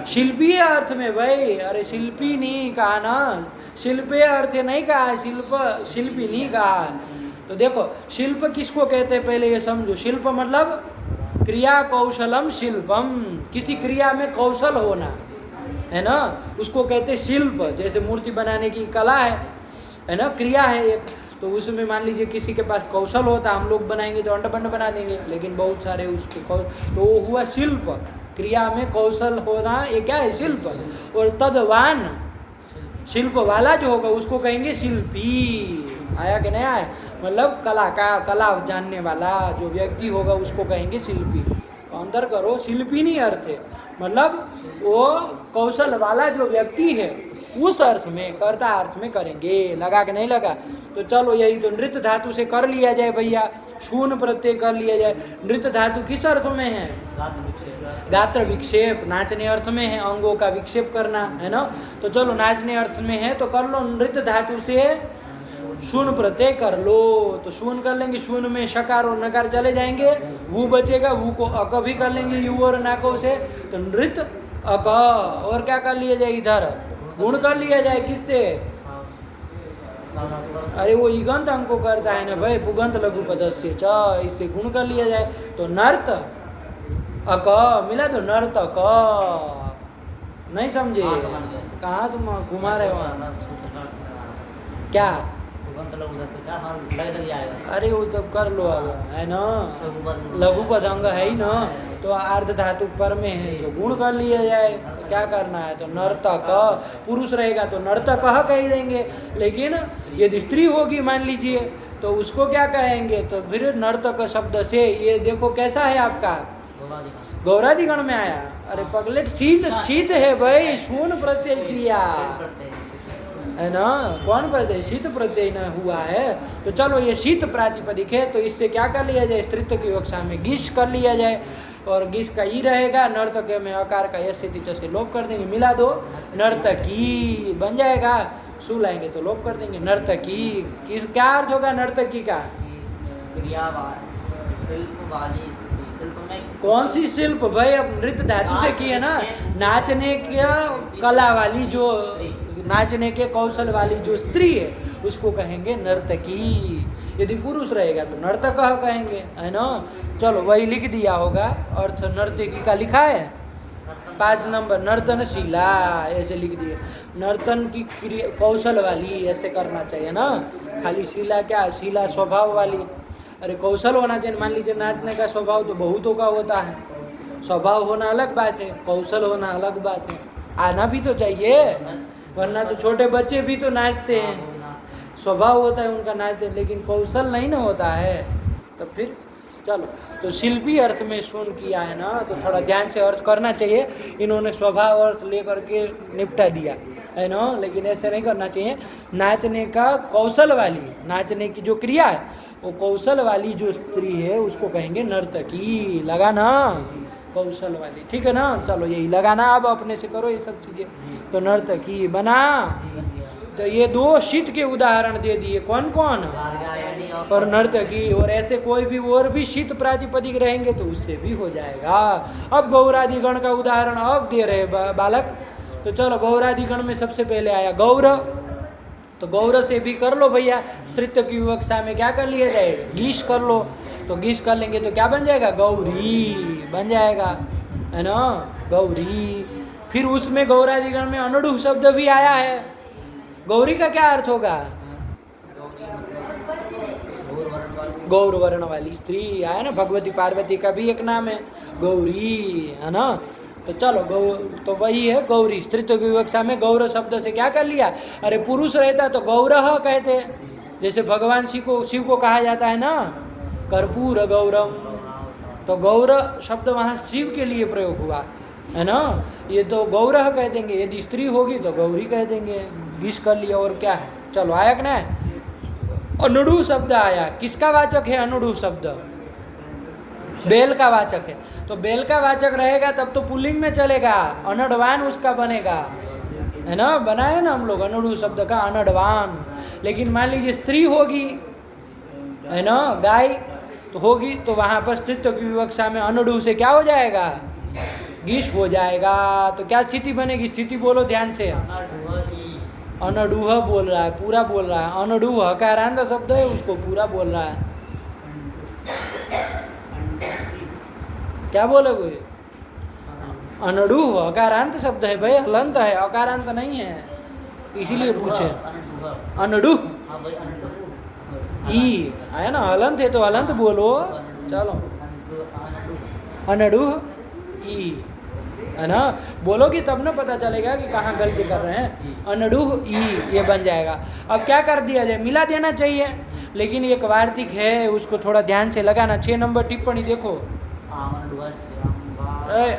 शिल्पीय अर्थ में भाई। अरे शिल्पी नहीं कहा ना, शिल्पीय अर्थ नहीं कहा, शिल्प शिल्पी नहीं कहा। तो देखो शिल्प किसको कहते हैं पहले ये समझो। शिल्प मतलब क्रिया कौशलम शिल्पम, किसी क्रिया में कौशल होना है ना, उसको कहते हैं शिल्प। जैसे मूर्ति बनाने की कला है ना, क्रिया है एक, तो उसमें मान लीजिए किसी के पास कौशल होता, हम लोग बनाएंगे तो अंडबंड बना देंगे, लेकिन बहुत सारे उसके तो वो हुआ शिल्प, क्रिया में कौशल होना, ये क्या है, शिल्प। और तदवान, शिल्प वाला जो होगा उसको कहेंगे शिल्पी। आया कि नहीं आया, मतलब कला का, कला जानने वाला जो व्यक्ति होगा उसको कहेंगे शिल्पी। अंदर करो, शिल्पी नहीं अर्थ है, मतलब वो कौशल वाला जो व्यक्ति है उस अर्थ में, कर्ता अर्थ में करेंगे। लगा कि नहीं लगा। तो चलो यही तो नृत्य धातु से कर लिया जाए भैया, शून प्रत्यय कर लिया जाए। नृत्य धातु किस अर्थ में है, गात्र विक्षेप, नाचने अर्थ में है, अंगों का विक्षेप करना है ना। तो चलो नाचने अर्थ में है तो कर लो, नृत्य धातु से शून प्रत्यय कर लो। तो शून कर लेंगे, शून में शकार और नकार चले जाएंगे, वो बचेगा, वो को अक भी कर लेंगे यू और नाको से, तो नृत्य अक। और क्या कर लिया जाए, इधर गुण कर लिया जाए, किससे, अरे वो इगंत अंक को करता है ना भाई, पुगंत लघु पदस्य च, इससे गुण कर लिया जाए तो नर्त अक मिला, तो नर्त अक। नहीं समझे, कहाँ तुम घुमा रहे हो क्या, अरे वो सब कर लो अब, है ना, लघु पद अंग है ही ना, तो अर्ध धातु पर में है तो गुण कर लिया जाए। तो क्या करना है, तो नर्तक, पुरुष रहेगा तो नर्तक कह देंगे, लेकिन यदि स्त्री होगी मान लीजिए तो उसको क्या कहेंगे, तो फिर नर्तक शब्द से, ये देखो कैसा है आपका, गौरादिगण में आया। अरे पगलेट शीत, शीत है भाई, शून प्रत्यय किया है ना, कौन प्रत्यय, शीत प्रत्यय न हुआ है। तो चलो ये शीत प्रातिपदिक है, तो इससे क्या कर लिया जाए, स्त्रीत्व की विवक्षा में गीश कर लिया जाए, और गीश का ई रहेगा, नर्तक में अकार का यश से लोप कर देंगे, मिला दो, नर्तकी बन जाएगा, सु लाएंगे तो लोप कर देंगे, नर्तकी। क्या अर्थ होगा नर्तकी का, कौन सी शिल्प भाई, अब नृत्य धातु से की है ना, नाचने की कला वाली जो नाचने के कौशल वाली जो स्त्री है उसको कहेंगे नर्तकी। यदि पुरुष रहेगा तो नर्तक कहेंगे, है ना। चलो वही लिख दिया होगा, अर्थ नर्तकी का लिखा है 5 नंबर, नर्तनशीला ऐसे लिख दिए। नर्तन की कौशल वाली ऐसे करना चाहिए ना, खाली शीला क्या, शीला स्वभाव वाली। अरे कौशल होना चाहिए। मान लीजिए नाचने का स्वभाव तो बहुतों का होता है, स्वभाव होना अलग बात है, कौशल होना अलग बात है। आना भी तो चाहिए, वरना तो छोटे बच्चे भी तो नाचते हैं, स्वभाव होता है उनका नाचते, लेकिन कौशल नहीं ना होता है। तो फिर चलो, तो शिल्पी अर्थ में सुन किया है ना, तो थोड़ा ध्यान से अर्थ करना चाहिए। इन्होंने स्वभाव अर्थ लेकर के निपटा दिया है ना, लेकिन ऐसे नहीं करना चाहिए। नाचने का कौशल वाली, नाचने की जो क्रिया है वो कौशल वाली जो स्त्री है उसको कहेंगे नर्तकी। लगा ना, कौशल वाली, ठीक है ना। चलो यही लगाना, अब अपने से करो ये सब चीज़ें। तो नर्तकी बना। तो ये 2 शीत के उदाहरण दे दिए, कौन कौन, और नर्तकी। और ऐसे कोई भी और भी शीत प्रातिपदिक रहेंगे तो उससे भी हो जाएगा। अब गौरादिगण का उदाहरण अब दे रहे बालक। तो चलो गौरादिगण में सबसे पहले आया गौर। तो गौर से भी कर लो भैया, स्त्रीत्व की विवक्षा में क्या कर लिया जाए, गीश कर लो। तो गीश कर लेंगे तो क्या बन जाएगा, गौरी बन जाएगा, है ना, गौरी। फिर उसमें गौरादिगण में अनुडुह शब्द भी आया है। गौरी का क्या अर्थ होगा, गौर वर्ण वाली स्त्री, आया ना। भगवती पार्वती का भी एक नाम है गौरी, है ना। तो चलो तो वही है गौरी। स्त्रीत्व की विवक्षा में गौर शब्द से क्या कर लिया, अरे पुरुष रहता तो गौरह कहते, जैसे भगवान शिव को कहा जाता है ना कर्पूर गौरम, तो गौर शब्द वहाँ शिव के लिए प्रयोग हुआ है ना। ये तो गौरह कह देंगे, यदि स्त्री होगी तो गौरी कह देंगे, गीश कर लिया। और क्या है, चलो आया कि ना। अनुडु शब्द आया, किसका वाचक है अनुडु शब्द, बेल का वाचक है। तो बेल का वाचक रहेगा तब तो पुल्लिंग में चलेगा, अनडवान उसका बनेगा, है ना। बनाए ना हम लोग अनुडु शब्द का अनडवान। लेकिन मान लीजिए स्त्री होगी, है ना, गाय तो होगी, तो वहाँ पर स्त्रीत्व की विवक्षा में अनुडु से क्या हो जाएगा, गीश हो जाएगा। तो क्या स्थिति बनेगी, स्थिति बोलो ध्यान से। अनडूह बोल रहा है, पूरा बोल रहा है। अनडूह हकारांत शब्द है, उसको पूरा बोल रहा है। क्या बोलोगे, अनडूह हकारांत शब्द है भाई, हलंत है, अकारांत नहीं है, इसीलिए पूछे। अनडूह ई आया ना, हलंत है तो हलंत बोलो। चलो अनडूह ई, है ना, बोलोगी तब ना पता चलेगा कि कहाँ गलती कर रहे हैं। अनडूह ई ये बन जाएगा। अब क्या कर दिया जाए, मिला देना चाहिए, लेकिन एक वार्तिक है उसको थोड़ा ध्यान से लगाना। 6 नंबर टिप्पणी देखो,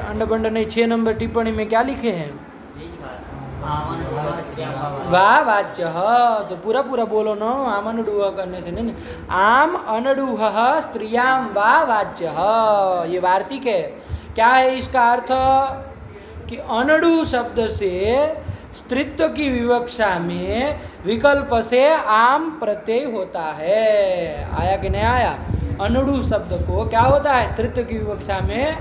अंड बंड नहीं, 6 नंबर टिप्पणी में क्या लिखे हैं, वाह वाच्य, तो पूरा पूरा बोलो ना, आम अनुडूह करने से नहीं। आम अनडूह स्त्रियाम वाह वाच्य, ये वार्तिक है। क्या है इसका अर्थ, कि अनडू शब्द से स्त्रीत्व की विवक्षा में विकल्प से आम प्रत्यय होता है। आया कि नहीं आया, अनडू शब्द को क्या होता है, स्त्रीत्व की विवक्षा में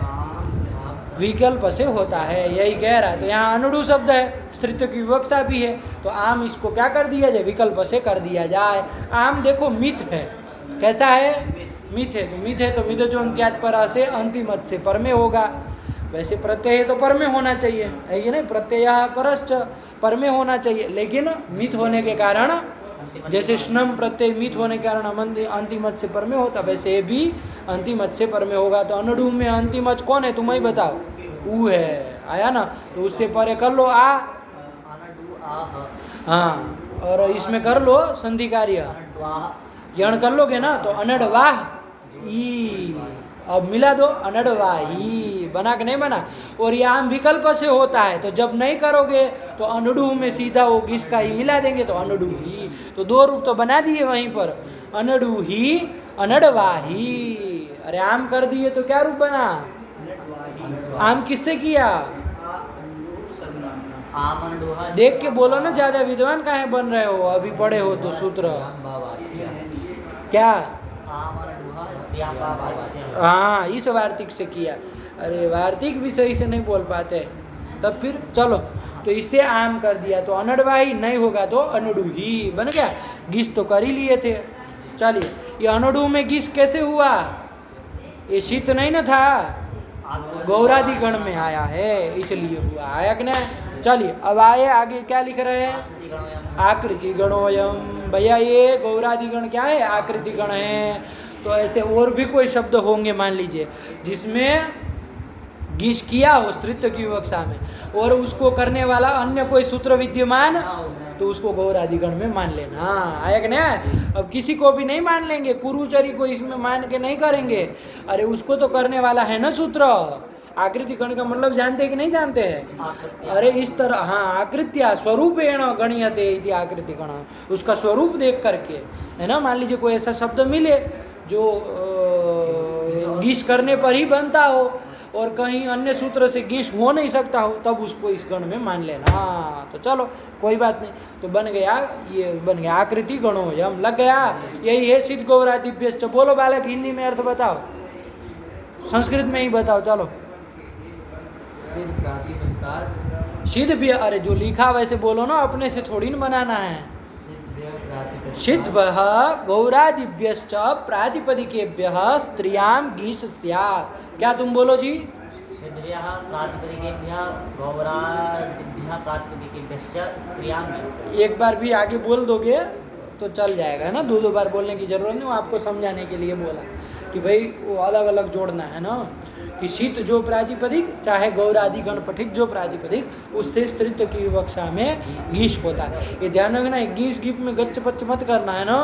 विकल्प से होता है, यही कह रहा है। तो यहाँ अनुडू शब्द है, स्त्रीत्व की विवक्षा भी है, तो आम इसको क्या कर दिया जाए, विकल्प से कर दिया जाए। आम देखो मिथ है, कैसा है, मिथ है। तो मिथ है तो मिथ जो अंत्यात पर से अंतिम से पर में होगा। वैसे प्रत्यय तो पर में होना चाहिए, है कि नहीं, प्रत्यय परश्च पर में होना चाहिए, लेकिन मिथ होने के कारण, जैसे स्नम प्रत्यय मिथ होने के कारण अंतिम से पर में होता, वैसे ये भी अंतिम से पर में होगा। तो अनुडू में अंतिम कौन है, तुम ही बताओ, ऊ है, आया ना। तो उससे परे कर लो आ, हाँ, और इसमें कर लो संधि कार्य, यण कर लोगे ना, तो अनडवाह ई, अब मिला दो अनडवाही, बना के नहीं बना। और ये आम विकल्प से होता है, तो जब नहीं करोगे तो अनुडू में सीधा वो किसका ही मिला देंगे, तो अनुडू ही। तो 2 रूप तो बना दिए वहीं पर, अनुडू ही अनडवाही। अरे आम कर दिए तो क्या रूप बना, आम किससे किया, देख के बोलो ना, ज्यादा विद्वान काहे बन रहे हो, अभी पढ़े हो तो सूत्र क्या, हाँ इस वार्तिक से किया। अरे वार्तिक भी सही से नहीं बोल पाते, तब फिर चलो। तो इससे आम कर दिया, तो अनड़वाही नहीं होगा तो अनुडु ही बन गया। गीस तो कर ही लिए थे। चलिए, ये अनुडु में गीस कैसे हुआ? ये शीत नहीं ना था, गौरादि गण में आया है, इसलिए हुआ। आया कि नहीं? चलिए अब आए आगे, क्या लिख रहे हैं? आकृति गणोयम। भैया ये गौरादि गण क्या है? आकृति गण है। तो ऐसे और भी कोई शब्द होंगे मान लीजिए जिसमें गीस किया हो स्त्रीत्व की विवक्षा में, और उसको करने वाला अन्य कोई सूत्र विद्यमान, तो उसको गौरादि गण में मान लेना। आया कि नहीं? अब किसी को भी नहीं मान लेंगे, कुरुचरी को इसमें मान के नहीं करेंगे। अरे उसको तो करने वाला है ना सूत्र। आकृति गण का मतलब जानते हैं कि नहीं जानते हैं? अरे इस तरह, हाँ, आकृत्या स्वरूपेण गणीयते इति आकृति गण, उसका स्वरूप देख करके, है ना। मान लीजिए कोई ऐसा शब्द मिले जो गीस करने पर ही बनता हो और कहीं अन्य सूत्र से गीस हो नहीं सकता हो, तब उसको इस गण में मान लेना। हाँ, तो चलो कोई बात नहीं, तो बन गया, ये बन गया आकृति गणोयम, लग गया। यही है सिद्ध गौरादिभ्यश्च। बोलो बालक, हिंदी में अर्थ बताओ, संस्कृत में ही बताओ। चलो, सिद्ध प्रातिपदिकात् सिद्ध भी, अरे जो लिखा वैसे बोलो ना, अपने से थोड़ी न बनाना है। सिद्धः गौरादिभ्यश्च प्रातिपदिकेभ्यः स्त्रियां गीस स्यात्। क्या तुम बोलो जी? सिद्धभ्यः प्रातिपदिकेभ्यः गौरादिभ्यः प्रातिपदिकेभ्यश्च स्त्रियां गीस। एक बार भी आगे बोल दोगे तो चल जाएगा ना, दो बार बोलने की जरूरत नहीं। वो आपको समझाने के लिए बोला कि भाई वो अलग अलग जोड़ना है ना, कि शीत जो प्रातिपदिक, चाहे गौरादि गण पठिक जो प्रातिपदिक, उससे स्त्रीत्व की विवक्षा में गीस होता है। ये ध्यान रखना है, गीस गिप में गच्च पच्च मत करना है ना,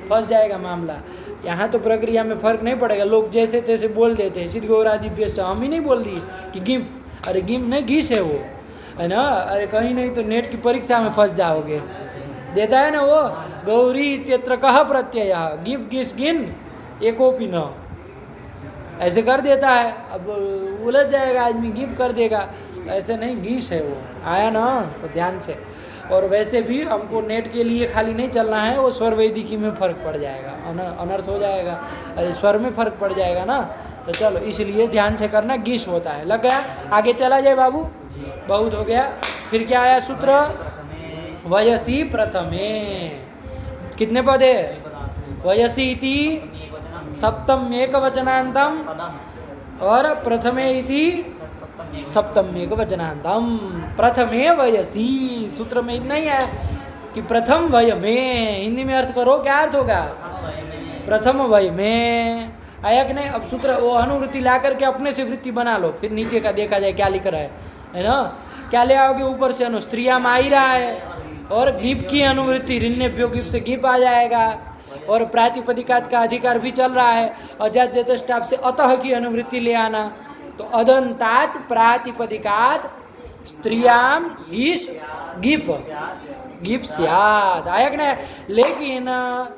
फंस जाएगा मामला। यहाँ तो प्रक्रिया में फर्क नहीं पड़ेगा, लोग जैसे तैसे बोल देते हैं। सिद्ध गौरादिभ्यश्च हम ही नहीं बोल दी कि गिप, अरे गिप नहीं, गीस है वो, है ना। अरे कहीं नहीं तो नेट की परीक्षा में फंस जाओगे। देता है ना वो, गौरी इत्यत्र कह प्रत्यय गिप गीस गिन एकोपि न, ऐसे कर देता है। अब उलझ जाएगा आदमी, गिप कर देगा। ऐसे नहीं, गीस है वो। आया ना, तो ध्यान से। और वैसे भी हमको नेट के लिए खाली नहीं चलना है, वो स्वर वैदिकी में फर्क पड़ जाएगा, अनर्थ हो जाएगा। अरे स्वर में फर्क पड़ जाएगा ना, तो चलो इसलिए ध्यान से करना, गीस होता है। लग गया? आगे चला जाए बाबू, बहुत हो गया। फिर क्या आया सूत्र? वयसी प्रथमे। कितने पद है? वयसी इति सप्तम एक वचनांतम और प्रथमे इति सप्तम एक वचनांतम। प्रथमे वयसी, सूत्र में इतना ही है कि प्रथम वय में। हिंदी में अर्थ करो, क्या अर्थ होगा? प्रथम वय में। आया कि नहीं? अब सूत्र वो अनुवृत्ति ला करके अपने से वृत्ति बना लो, फिर नीचे का देखा जाए क्या लिख रहा है ना। क्या ले आओगे ऊपर से? स्त्रियां में आ ही रहा है, और गिप की अनुवृत्ति, ऋण्यभ्यो गिप से गिप आ जाएगा, और प्रातिपदिकात का अधिकार भी चल रहा है। अजाद्य स्टाफ से अतः की अनुवृत्ति ले आना, तो अदंतात प्रातिपदिकात स्त्रियाम गीस गिप गिप स्यात्। आया कि नहीं? लेकिन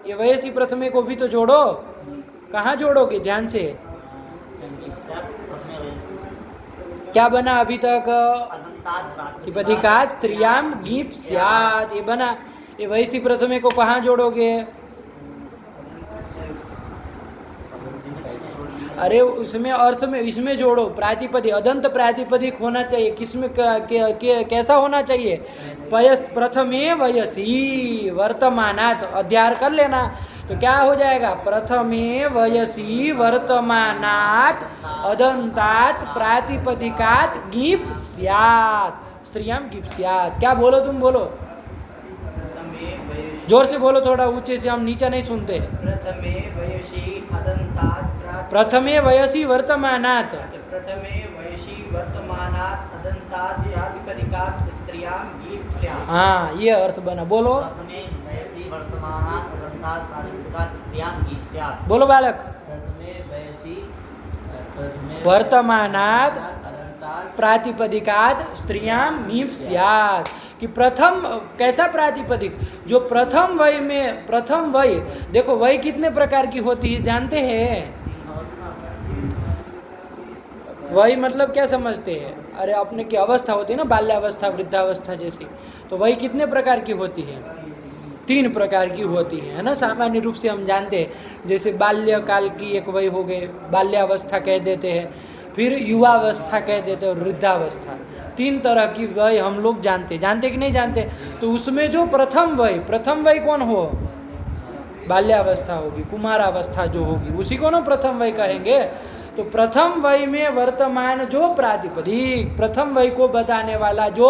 ये वयसी प्रथमे को भी तो जोड़ो। कहाँ जोड़ोगे? ध्यान से। क्या बना अभी तक? प्रातिपदिकात स्त्रियाम गिप स्यात्, ये बना। ये वयसी प्रथमे को कहाँ जोड़ोगे? अरे उसमें अर्थ में इसमें जोड़ो। प्रातिपदिक, अदंत प्रातिपदिक होना चाहिए। किसमें कैसा होना चाहिए? प्रथमे वयसी वर्तमानात्, अध्यार कर लेना, तो क्या हो जाएगा? प्रथमे वयसी वर्तमानात् अदंतात प्रातिपदिकात् गिप स्यात्, स्त्रियां गिप स्यात्। क्या बोलो तुम? बोलो जोर से बोलो, थोड़ा ऊंचे से, हम नीचे नहीं सुनते। प्रथमे वयसी अदंतात, प्रथमे वयसी वर्तमानात्, प्रथमे वयसी वर्तमानात् अदंतात प्रातिपदिकात् स्त्रियां गीप स्यात्। हाँ, ये अर्थ बना। बोलो प्रथमे वयसी वर्तमानात् अदंतात प्रातिपदिकात् स्त्रियां गीप स्यात्। बोलो बालक। प्रथमे वयसी वर्तमानात् प्रातिपदिकात् स्त्रियां मीप स्यात्, कि प्रथम कैसा प्रातिपदिक? जो प्रथम वय में, प्रथम वय, देखो वय कितने प्रकार की होती है जानते हैं? वही मतलब क्या समझते हैं? अरे अपने की अवस्था होती है ना, बाल्यावस्था, वृद्धावस्था जैसी। तो वही कितने प्रकार की होती है? 3 प्रकार की होती है ना, सामान्य रूप से हम जानते हैं। जैसे बाल्यकाल की एक वय हो गए, बाल्यावस्था कह देते हैं। फिर युवावस्था कह देते और वृद्धावस्था। 3 तरह की वय हम लोग जानते कि नहीं जानते? तो उसमें जो प्रथम वय कौन हो? बाल्यावस्था होगी, कुमारावस्था जो होगी उसी को ना प्रथम वय कहेंगे। तो प्रथम वय में वर्तमान जो प्रातिपदिक, प्रथम वय को बताने वाला जो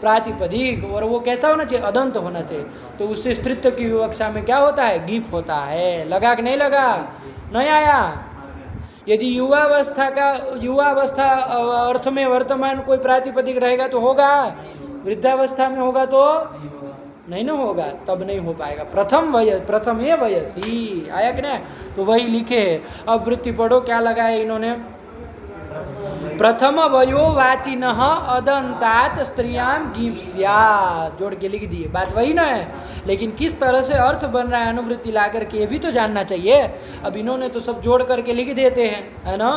प्रातिपदिक, और वो कैसा होना चाहिए? अदंत होना चाहिए। तो उससे स्त्रीत्व की विवक्षा में क्या होता है? गीप होता है। लगा कि नहीं लगा? नहीं आया? यदि युवावस्था अर्थ में वर्तमान कोई प्रातिपदिक रहेगा तो होगा, वृद्धावस्था में होगा तो नहीं ना होगा, तब नहीं हो पाएगा। प्रथम ये वयसी आया कि नहीं? तो वही लिखे है। अब वृत्ति पढ़ो, क्या लगाया इन्होंने? प्रथम वयो वाचिन अदंतात स्त्रियाम गीप्स्या, जोड़ के लिख दिए। बात वही ना है, लेकिन किस तरह से अर्थ बन रहा है अनुवृत्ति ला करके ये भी तो जानना चाहिए। अब इन्होंने तो सब जोड़ करके लिख देते हैं, है ना,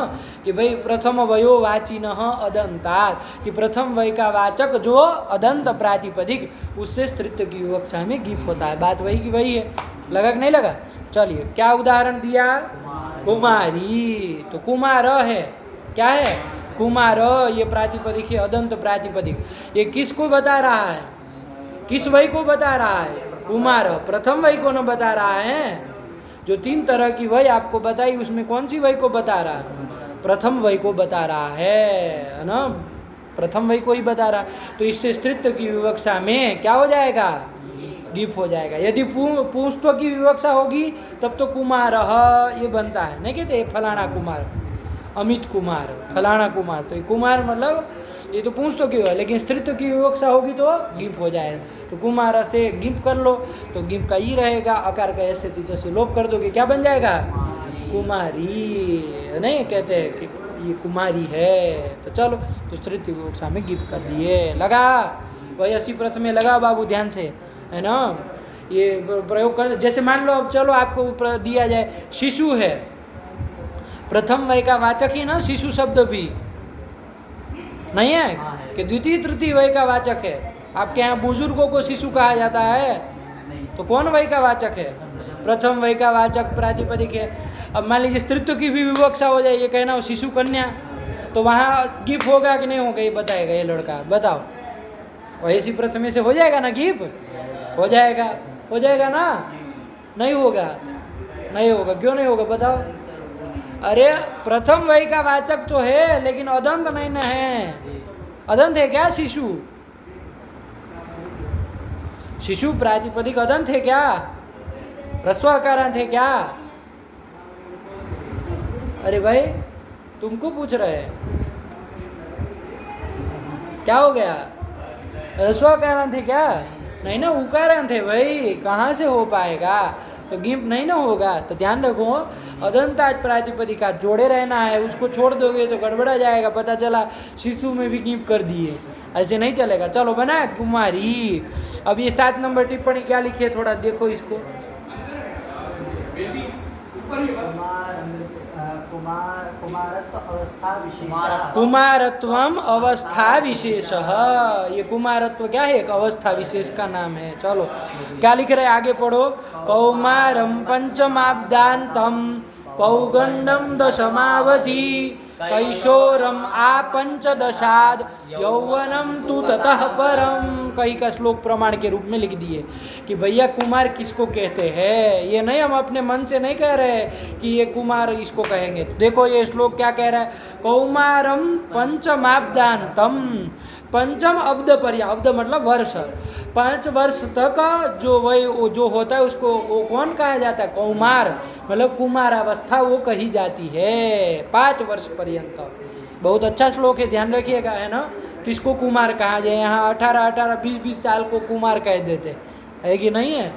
कि भाई प्रथम वयो वाचिन अदंतात, कि प्रथम वय का वाचक जो अदंत प्रातिपदिक, उससे स्त्रीत्व की विवक्षा में गीप होता है। बात वही की वही है। लगा कि नहीं लगा? चलिए, क्या उदाहरण दिया? कुमारी। तो कुमार है, क्या है? कुमार, ये प्रातिपदिक है, अदंत प्रातिपदिक। ये किसको बता रहा है? किस वय को बता रहा है? कुमार। प्रथम वय को न बता रहा है। जो 3 तरह की वय आपको बताई उसमें कौन सी वय को बता रहा है? प्रथम वय को बता रहा है ना, प्रथम वय को ही बता रहा है। तो इससे स्त्रीत्व की विवक्षा में क्या हो जाएगा? गीप हो जाएगा। यदि पुंस्त्व की विवक्षा होगी तब तो कुमार ये बनता है, नहीं कहते फलाना कुमार, अमित कुमार, फलाना कुमार। तो ये कुमार मतलब ये तो पुंस्त्व की है, लेकिन स्त्रीत्व की विवक्षा होगी तो गिप हो जाएगा। तो कुमार से गिप कर लो तो गिप का ई रहेगा, अकार का ऐसे तीसरे से लोप कर दोगे, क्या बन जाएगा? कुमारी। नहीं कहते हैं कि ये कुमारी है। तो चलो, तो स्त्रीत्व विवक्षा में गिप कर दिए। लगा? वही 80 प्रथम में लगा बाबू, ध्यान से, है ना। ये प्रयोग कर, जैसे मान लो अब चलो आपको दिया जाए शिशु है, प्रथम वय का वाचक ही ना शिशु शब्द भी नहीं है कि द्वितीय तृतीय वय का वाचक है। आपके यहाँ बुजुर्गों को शिशु कहा जाता है, तो कौन वय का वाचक है? प्रथम वय का वाचक प्रातिपदिक है। अब मान लीजिए स्त्रीत्व की भी विवक्षा हो जाए, ये कहना हो शिशु कन्या, तो वहाँ गिप होगा कि नहीं होगा? ये बताएगा ये लड़का, बताओ। वैसी प्रथम से हो जाएगा ना गिप? हो जाएगा ना? नहीं होगा? नहीं होगा। क्यों नहीं होगा बताओ? अरे प्रथम वय का वाचक तो है, लेकिन अदंत नहीं ना है। अदंत है क्या शिशु? शिशु प्रातिपदिक अदंत है क्या? ह्रस्वाकारांत है क्या? अरे भाई तुमको पूछ रहे हैं, क्या हो गया? ह्रस्वाकारांत है क्या? नहीं ना, उकारांत है भाई, कहाँ से हो पाएगा? तो गिम्प नहीं ना होगा। तो ध्यान रखो, अदंताज प्रातिपदिका जोड़े रहना है, उसको छोड़ दोगे तो गड़बड़ा जाएगा। पता चला शिशु में भी गिम्प कर दिए, ऐसे नहीं चलेगा। चलो बना कुमारी। अब ये 7 नंबर टिप्पणी क्या लिखी है, थोड़ा देखो इसको। कुमारत्वम अवस्था विशेषः। ये कुमारत्व क्या है? एक अवस्था विशेष का नाम है। चलो क्या लिख रहे हैं, आगे पढ़ो। कौमारम पंचमाब्दांतम पौगंडम दशमावधि कैशोरम पंचदशाद यौवनम तु ततः परम। कहीं का श्लोक प्रमाण के रूप में लिख दिए कि भैया कुमार किसको कहते हैं। ये नहीं, हम अपने मन से नहीं कह रहे कि ये कुमार इसको कहेंगे। देखो ये श्लोक क्या कह रहा है। कौमारम पंचमाब्दांतम, पंचम अब्द पर्याय, अब्द मतलब वर्ष, 5 वर्ष तक जो वही जो होता है उसको वो कौन कहा जाता है? कौमार, मतलब कुमार अवस्था वो कही जाती है 5 वर्ष पर्यंत। बहुत अच्छा श्लोक है, ध्यान रखिएगा, है ना। किसको कुमार कहा जाए? यहाँ 18, 20 साल को कुमार कह देते है कि नहीं है।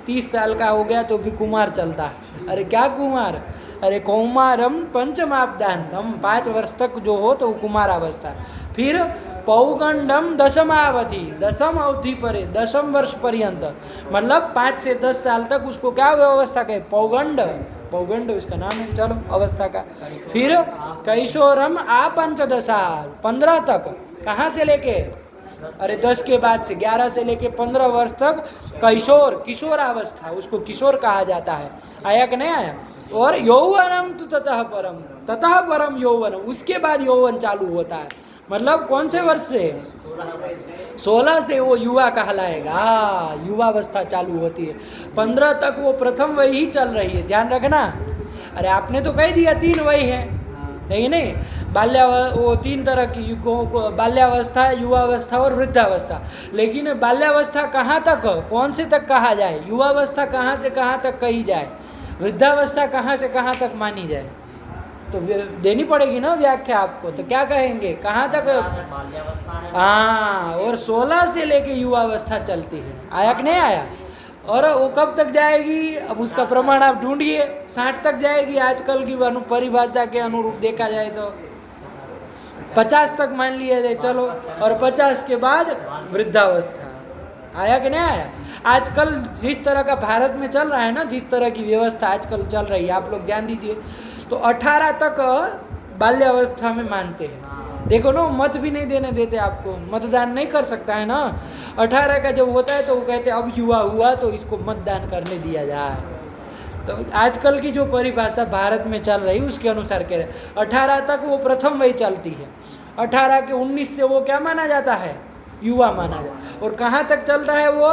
30 साल का हो गया तो भी कुमार चलता है। अरे क्या कुमार? अरे कौमारम पंचमाब्दांतम, 5 वर्ष तक जो हो तो कुमार अवस्था। फिर पौगंडम दशमावधि, 10वीं अवधि पर, 10वें वर्ष पर्यंत, मतलब 5 से 10 साल तक उसको क्या अवस्था कहे? पौगंड, पौगंड उसका नाम है। चलो अवस्था का। फिर कैशोरम पंचदशा, 15 तक, कहाँ से लेके? अरे 10 के बाद से 11 से लेके 15 वर्ष तक कैशोर, किशोर अवस्था, उसको किशोर कहा जाता है। आया कि नहीं आया? और यौवनम तो ततः परम यौवनम, उसके बाद यौवन चालू होता है। मतलब कौन से वर्ष से? 16 से वो युवा कहलाएगा, युवावस्था चालू होती है। 15 तक वो प्रथम वय ही चल रही है, ध्यान रखना। अरे आपने तो कह दिया 3 वय है नहीं? वो 3 तरह की बाल्यावस्था, युवावस्था और वृद्धावस्था। लेकिन बाल्यावस्था कहाँ तक, कौन से तक कहा जाए? युवावस्था कहाँ से कहाँ तक कही जाए? वृद्धावस्था कहाँ से कहाँ तक मानी जाए? तो देनी पड़ेगी ना व्याख्या आपको। तो क्या कहेंगे, कहाँ तक? हाँ, और 16 से लेके युवावस्था चलती है। आया कि नहीं आया? और वो कब तक जाएगी, अब उसका प्रमाण आप ढूंढिए। 60 तक जाएगी आजकल की परिभाषा के अनुरूप देखा जाए तो। 50 तक मान लिया जाए चलो, और 50 के बाद वृद्धावस्था। आया कि नहीं आया? आजकल जिस तरह का भारत में चल रहा है ना, जिस तरह की व्यवस्था आजकल चल रही है, आप लोग ध्यान दीजिए, तो 18 तक बाल्यावस्था में मानते हैं। देखो ना, मत भी नहीं देने देते आपको, मतदान नहीं कर सकता है ना। 18 का जब होता है तो वो कहते हैं अब युवा हुआ तो इसको मतदान करने दिया जाए। तो आजकल की जो परिभाषा भारत में चल रही है उसके अनुसार कह रहे 18 तक वो प्रथम वय चलती है। 18 के 19 से वो क्या माना जाता है? युवा माना जाता है। और कहाँ तक चलता है वो?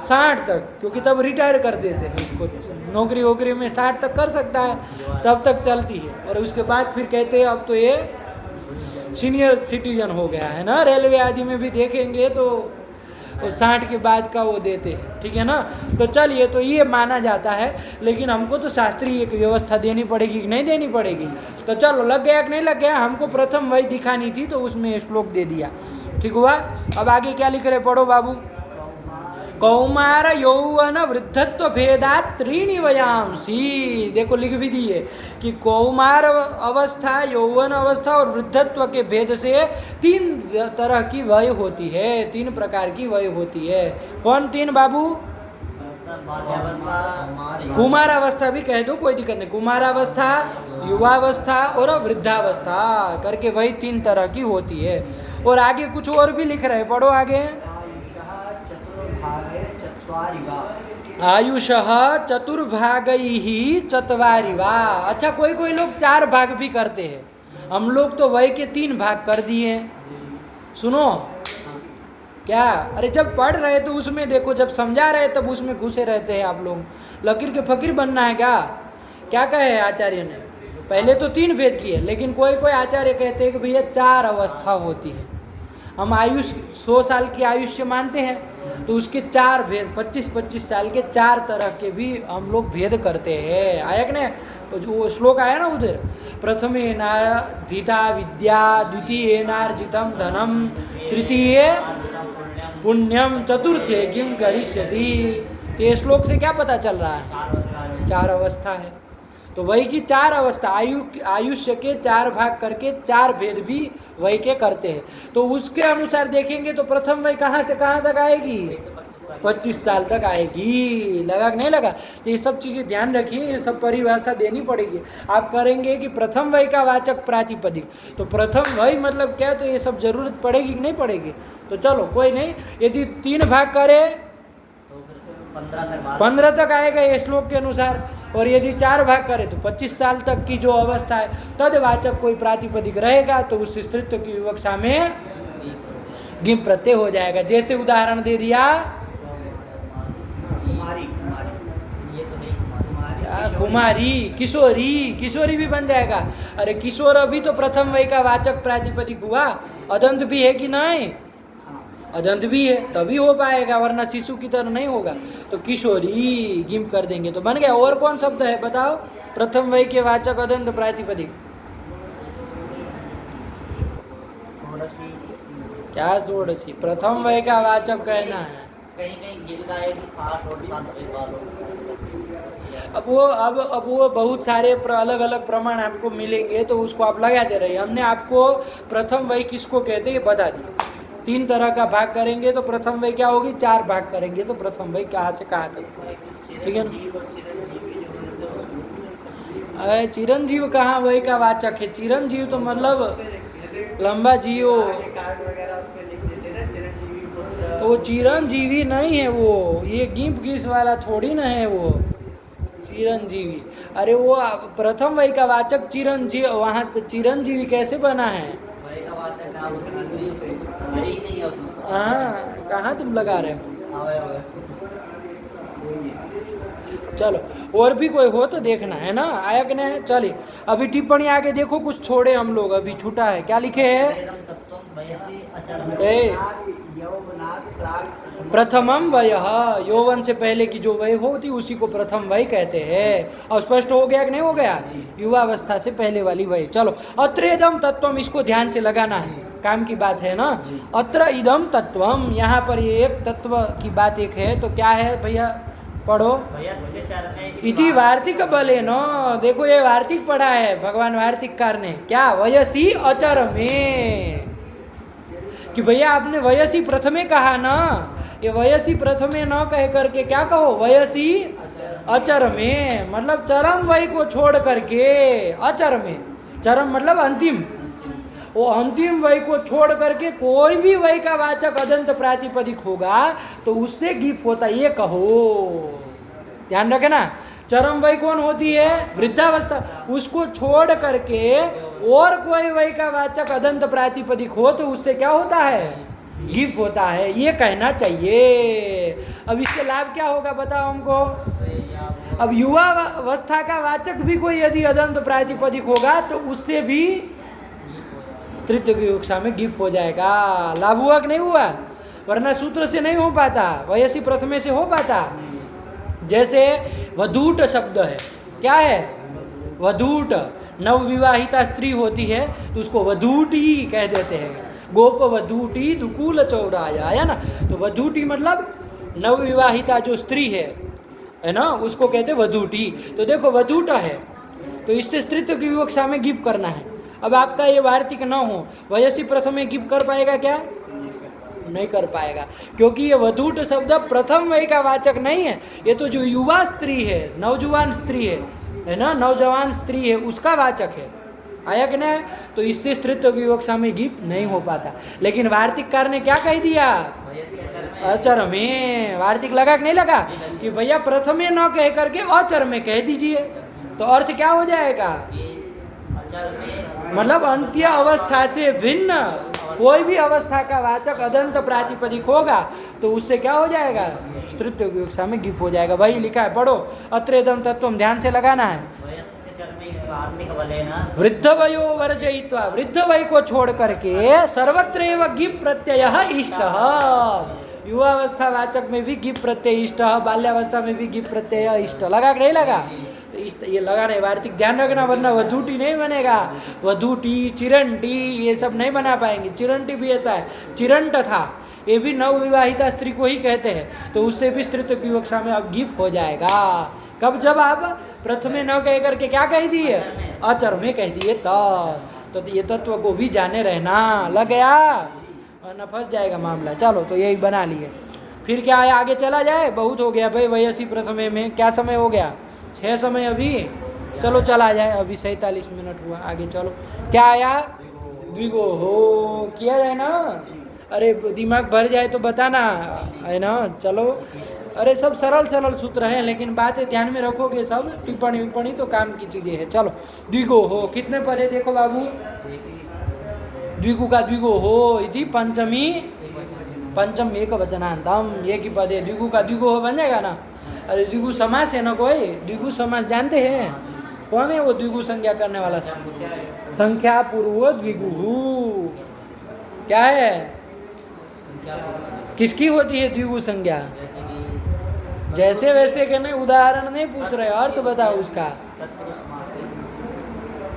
60 तक, क्योंकि तब रिटायर कर देते हैं उसको, नौकरी वोकरी में 60 तक कर सकता है, तब तक चलती है। और उसके बाद फिर कहते हैं अब तो ये सीनियर सिटीजन हो गया है ना। रेलवे आदि में भी देखेंगे तो 60 के बाद का वो देते हैं, ठीक है ना। तो चलिए, तो ये माना जाता है। लेकिन हमको तो शास्त्रीय एक व्यवस्था देनी पड़ेगी कि नहीं देनी पड़ेगी? तो चलो, लग गया कि नहीं लग गया? हमको प्रथम वय दिखानी थी तो उसमें श्लोक दे दिया, ठीक हुआ। अब आगे क्या लिख रहे, पढ़ो बाबू। कौमार यौवन वृद्धत्व भेदात 3 वयांसी। देखो लिख भी दिए कि कौमार अवस्था, यौवन अवस्था और वृद्धत्व के भेद से 3 तरह की वय होती है, 3 प्रकार की वय होती है। कौन 3 बाबू? कुमारावस्था भी कह दो, कोई दिक्कत नहीं। कुमारावस्था, युवावस्था और वृद्धावस्था करके वही 3 तरह की होती है। और आगे कुछ और भी लिख रहे, पढ़ो आगे। आयुषः चतुर्भागैः चत्वारिवा। अच्छा, कोई कोई लोग 4 भाग भी करते हैं। हम लोग तो वय के 3 भाग कर दिए। सुनो क्या, अरे जब पढ़ रहे तो उसमें देखो, जब समझा रहे तब उसमें घुसे रहते हैं आप लोग। लकीर के फकीर बनना है क्या? क्या कहे आचार्य ने? पहले तो 3 भेद किए, लेकिन कोई कोई आचार्य कहते हैं कि भैया 4 अवस्था होती है। हम आयुष 100 साल की आयुष्य मानते हैं, तो उसके 4 भेद, 25-25 साल के 4 तरह के भी हम लोग भेद करते हैं। आया कि नहीं? तो जो श्लोक आया ना उधर, प्रथमे नाधिता विद्या, द्वितीय नार्जितम धनम, तृतीय पुण्यम, चतुर्थे किम करिष्यति। तो ये श्लोक से क्या पता चल रहा है? 4 अवस्था है। तो वही की 4 अवस्था, आयुष्य के 4 भाग करके 4 भेद भी वही के करते हैं। तो उसके अनुसार देखेंगे तो प्रथम वही कहाँ से कहाँ तक आएगी? 25 साल तक आएगी। लगा कि नहीं लगा? तो ये सब चीज़ें ध्यान रखिए, ये सब परिभाषा देनी पड़ेगी। आप करेंगे कि प्रथम वय का वाचक प्रातिपदिक, तो प्रथम वय मतलब क्या, तो ये सब जरूरत पड़ेगी कि नहीं पड़ेगी? तो चलो कोई नहीं, यदि 3 भाग करे 15 तक आएगा ये श्लोक के अनुसार, और यदि 4 भाग करे तो 25 साल तक की जो अवस्था है तदवाचक कोई प्रातिपदिक रहेगा तो उस स्त्रीत्व की विवक्षा में गिम प्रत्यय हो जाएगा। जैसे उदाहरण दे दिया, कुमारी, किशोरी, किशोरी भी बन जाएगा। अरे किशोर अभी तो प्रथम वय का वाचक प्रातिपदिक हुआ, अदंत भी है कि नहीं? अदंत भी है, तभी हो पाएगा, वरना शिशु की तरह नहीं होगा। तो किशोरी गिम कर देंगे तो बन गया। और कौन शब्द है बताओ, प्रथम वय के वाचक अदंत प्रातिपदिक? क्या षोडशी? प्रथम वय का वाचक कहना है। अब वो बहुत सारे अलग अलग प्रमाण आपको मिलेंगे तो उसको आप लगाते रहिए। हमने आपको प्रथम वय किसको कहते हैं बता दिया। 3 तरह का भाग करेंगे तो प्रथम वय क्या होगी, 4 भाग करेंगे तो प्रथम वय कहाँ से कहाँ तक, ठीक है। अरे चिरंजीव कहाँ वय का वाचक है? चिरंजीव तो मतलब लंबा जियो, तो वो चिरंजीवी नहीं है वो, ये गिम्प गिस वाला थोड़ी ना है वो। चिरंजीवी। अरे वो प्रथम वही का वाचक चिरंजीवी, वहाँ पे चिरंजीवी कैसे बना है? वही का वाचक नाम चिरंजीवी, उसमें वही नहीं है उसमें। हाँ, कहाँ तुम लगा रहे हो? अवय चलो और भी कोई हो तो देखना है ना, आया कि नहीं? चलिए अभी टिप्पणी आगे देखो, कुछ छोड़े हम लोग, अभी छूटा है, क्या लिखे है? वेदं तत्त्वं वयसि अचरं ए प्रथमम वयः, यौवन से पहले की जो वय होती उसी को प्रथम वय कहते हैं। और स्पष्ट हो गया कि नहीं हो गया? युवावस्था से पहले वाली वय। चलो अत्र इदम तत्वम, इसको ध्यान से लगाना है, काम की बात है ना। अत्र इदम तत्वम, यहाँ पर ये एक तत्व की बात एक है, तो क्या है भैया? पढ़ो। वयस्य चरणे इति वार्तिक बले न, देखो ये वार्तिक पढ़ा है भगवान वार्तिककार ने, क्या? वयसी अचर में, कि भैया आपने वयसी प्रथमे कहा ना, ये वयसी प्रथमे न कह करके क्या कहो? वयसी अचर में, मतलब चरम वय को छोड़ करके, अचर में, चरम मतलब अंतिम, वो अंतिम वय को छोड़ करके कोई भी वय का वाचक अदंत प्रातिपदिक होगा तो उससे गिप होता, ये कहो, ध्यान रखना। चरम वय कौन होती है? वृद्धावस्था, उसको छोड़ करके और कोई वय का वाचक अदंत प्रातिपदिक हो तो उससे क्या होता है? गिप होता है, ये कहना चाहिए। अब इससे लाभ क्या होगा बताओ हमको? अब युवा अवस्था का वाचक भी कोई यदि अदंत प्रातिपदिक होगा तो उससे भी तृतीय की कक्षा में गिप हो जाएगा। लाभ हुआ कि नहीं हुआ? वरना सूत्र से नहीं हो पाता, वयसी प्रथमे से हो पाता। जैसे वधूट शब्द है, क्या है? वधूट, नवविवाहिता स्त्री होती है तो उसको वधूटी कह देते हैं। गोप वधूटी दुकूल चौराया, है ना? तो वधूटी मतलब नवविवाहिता जो स्त्री है ना, उसको कहते हैं वधूटी। तो देखो वधूट है तो इससे स्त्रीत्व की विवक्षा में गिप करना है। अब आपका ये वार्तिक न हो, वयसी प्रथमे गिप कर पाएगा क्या? नहीं कर पाएगा, क्योंकि ये वधूट शब्द प्रथम वय का वाचक नहीं है, ये तो जो युवा स्त्री है, नौजवान स्त्री है ना, नौजवान स्त्री है, उसका वाचक है। आया कि नहीं? तो इससे स्त्रीत्व की विवक्षा में गिप नहीं हो पाता। लेकिन वार्तिककार ने क्या कह दिया? अचर में। वार्तिक लगा कि नहीं लगा? कि भैया प्रथमे न कह करके अचर में कह दीजिए, तो अर्थ क्या हो जाएगा? मतलब अंत्य अवस्था से भिन्न कोई भी अवस्था का वाचक अदंत प्रातिपदिक होगा तो उससे क्या हो जाएगा? स्त्रीत्व की कक्षा में गिप हो जाएगा। भाई लिखा है, पढ़ो। अत्र इदं तत्वम, ध्यान से लगाना है। वृद्ध वयो वर्जयित्वा, वृद्ध वय को छोड़ करके सर्वत्र एव गिप प्रत्यय इष्ट। युवावस्था वाचक में भी गिप प्रत्यय इष्ट, बाल्यावस्था में भी गिप प्रत्यय इष्ट। लगा कि नहीं लगा? तो इस ये लगा नहीं, वार्तिक ध्यान रखना, वरना वधूटी नहीं बनेगा। वधूटी, चिरंटी ये सब नहीं बना पाएंगे। चिरंटी भी ऐसा है, चिरंट था, ये भी नवविवाहिता स्त्री को ही कहते हैं, तो उससे भी स्त्रीत्व की कक्षा में अब गिप हो जाएगा। कब? जब आप प्रथमे न कह करके क्या कह दिए? अचर में कह दिए तो ये तत्व को भी जाने रहना। लग गया? वरना फंस जाएगा मामला। चलो तो यही बना लिए, फिर क्या है? आगे चला जाए, बहुत हो गया भाई। वयसी प्रथमे में क्या समय हो गया? 6 समय अभी। चलो चला जाए, अभी 47 मिनट हुआ, आगे चलो। क्या आया? द्विगो हो, किया जाए ना? अरे दिमाग भर जाए तो बताना, है ना? चलो, अरे सब सरल सरल सूत्र हैं, लेकिन बातें ध्यान में रखोगे सब, टिप्पणी विप्पणी तो काम की चीज़ें हैं। चलो द्विगो हो, कितने पदे देखो बाबू? द्विगु का द्विगो हो इति पंचमी, पंचम एक वचनांतम, एक ही पद है। द्विगु का द्विगो हो बन जाएगा ना? अरे द्विगु समास है ना कोई? द्विगु समास जानते हैं? कौन है वो द्विगु संज्ञा करने वाला? संख्या पूर्व द्विगु क्या है? किसकी होती है द्विगु संज्ञा? जैसे वैसे के नहीं, उदाहरण नहीं पूछ रहे, अर्थ बताओ उसका।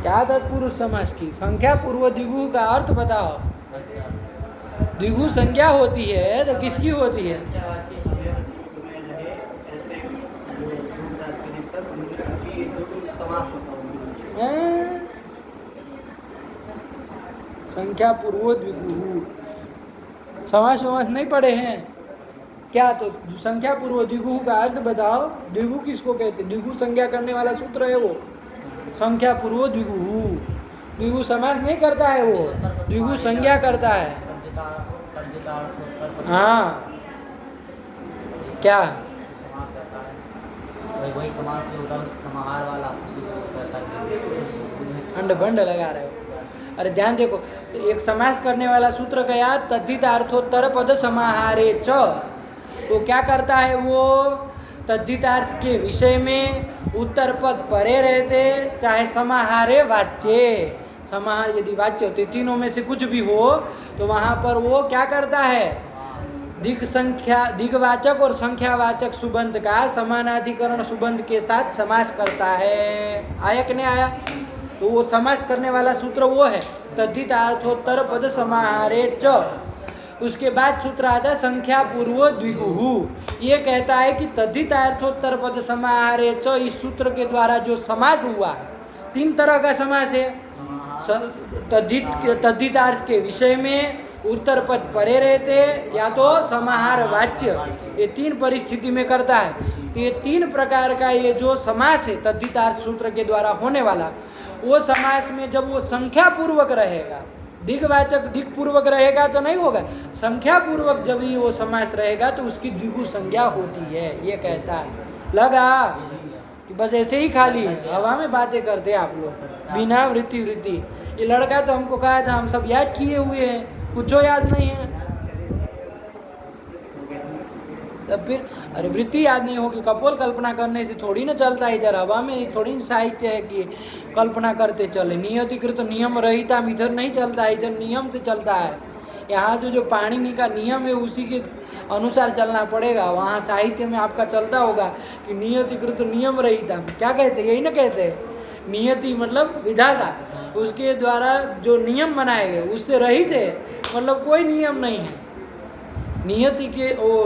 क्या तत्पुरुष समास की? संख्या पूर्व द्विगु का अर्थ बताओ। द्विगु संज्ञा होती है तो किसकी होती है? संख्या पूर्व द्विगु समास वमास नहीं पढ़े हैं क्या? तो संख्या पूर्व द्विगु का अर्थ बताओ। द्विगु किसको कहते? द्विगु संज्ञा करने वाला सूत्र है वो, संख्या पूर्व द्विगु। द्विगु समास नहीं करता है वो, द्विगु संज्ञा करता है। हाँ क्या? वही समास जो होता है उस समाहार वाला उसी को कहता है। अंड बंड लगा रहे हो। अरे ध्यान देखो, तो एक समास करने वाला सूत्र गया तद्धितार्थोत्तर पद समाहारे च। तो क्या करता है वो, तद्धितार्थ के विषय में उत्तर पद परे रहते, चाहे समाहारे वाच्य, समाहार यदि वाच्य होते, तीनों में से कुछ भी हो तो वहाँ पर वो क्या करता है, दिग्वाचक और संख्यावाचक सुबंध का समानाधिकरण सुबंध के साथ समास करता है। आया कि नहीं आया? तो वो समास करने वाला सूत्र वो है तद्धितार्थोत्तर पद समाहारे च। उसके बाद सूत्र आता है संख्या पूर्व द्विगुहु। ये कहता है कि तद्धितार्थोत्तर पद समाहारे च, इस सूत्र के द्वारा जो समास हुआ, तीन तरह का समास है। तद्धितार्थ के विषय में, उत्तर पद परे रहते, या तो समाहार वाच्य, ये तीन परिस्थिति में करता है। तो ये तीन प्रकार का ये जो समास है तद्धितार्थ सूत्र के द्वारा होने वाला, वो समास में जब वो संख्या पूर्वक रहेगा, दिग्वाचक दिग पूर्वक रहेगा तो नहीं होगा, संख्या पूर्वक जब ही वो समास रहेगा तो उसकी द्विगु संज्ञा होती है। ये कहता है। लगा कि बस ऐसे ही खाली हवा में बातें करते आप लोग बिना वृत्ति। ये लड़का तो हमको कहा था हम सब याद किए हुए हैं, कुछ याद नहीं है। तब फिर अरे वृत्ति याद नहीं होगी, कपोल कल्पना करने से थोड़ी ना चलता है। इधर हवा में थोड़ी ना साहित्य है कि कल्पना करते चले। नियतिकृत नियम रहिता इधर नहीं चलता है, इधर नियम से चलता है। यहाँ जो पाणिनि का नियम है उसी के अनुसार चलना पड़ेगा। वहाँ साहित्य में आपका चलता होगा कि नियतिकृत नियम रहिता, क्या कहते, यही ना कहते हैं। नियति मतलब विधाता, उसके द्वारा जो नियम बनाए गए उससे रहित है, मतलब कोई नियम नहीं है। नियति के वो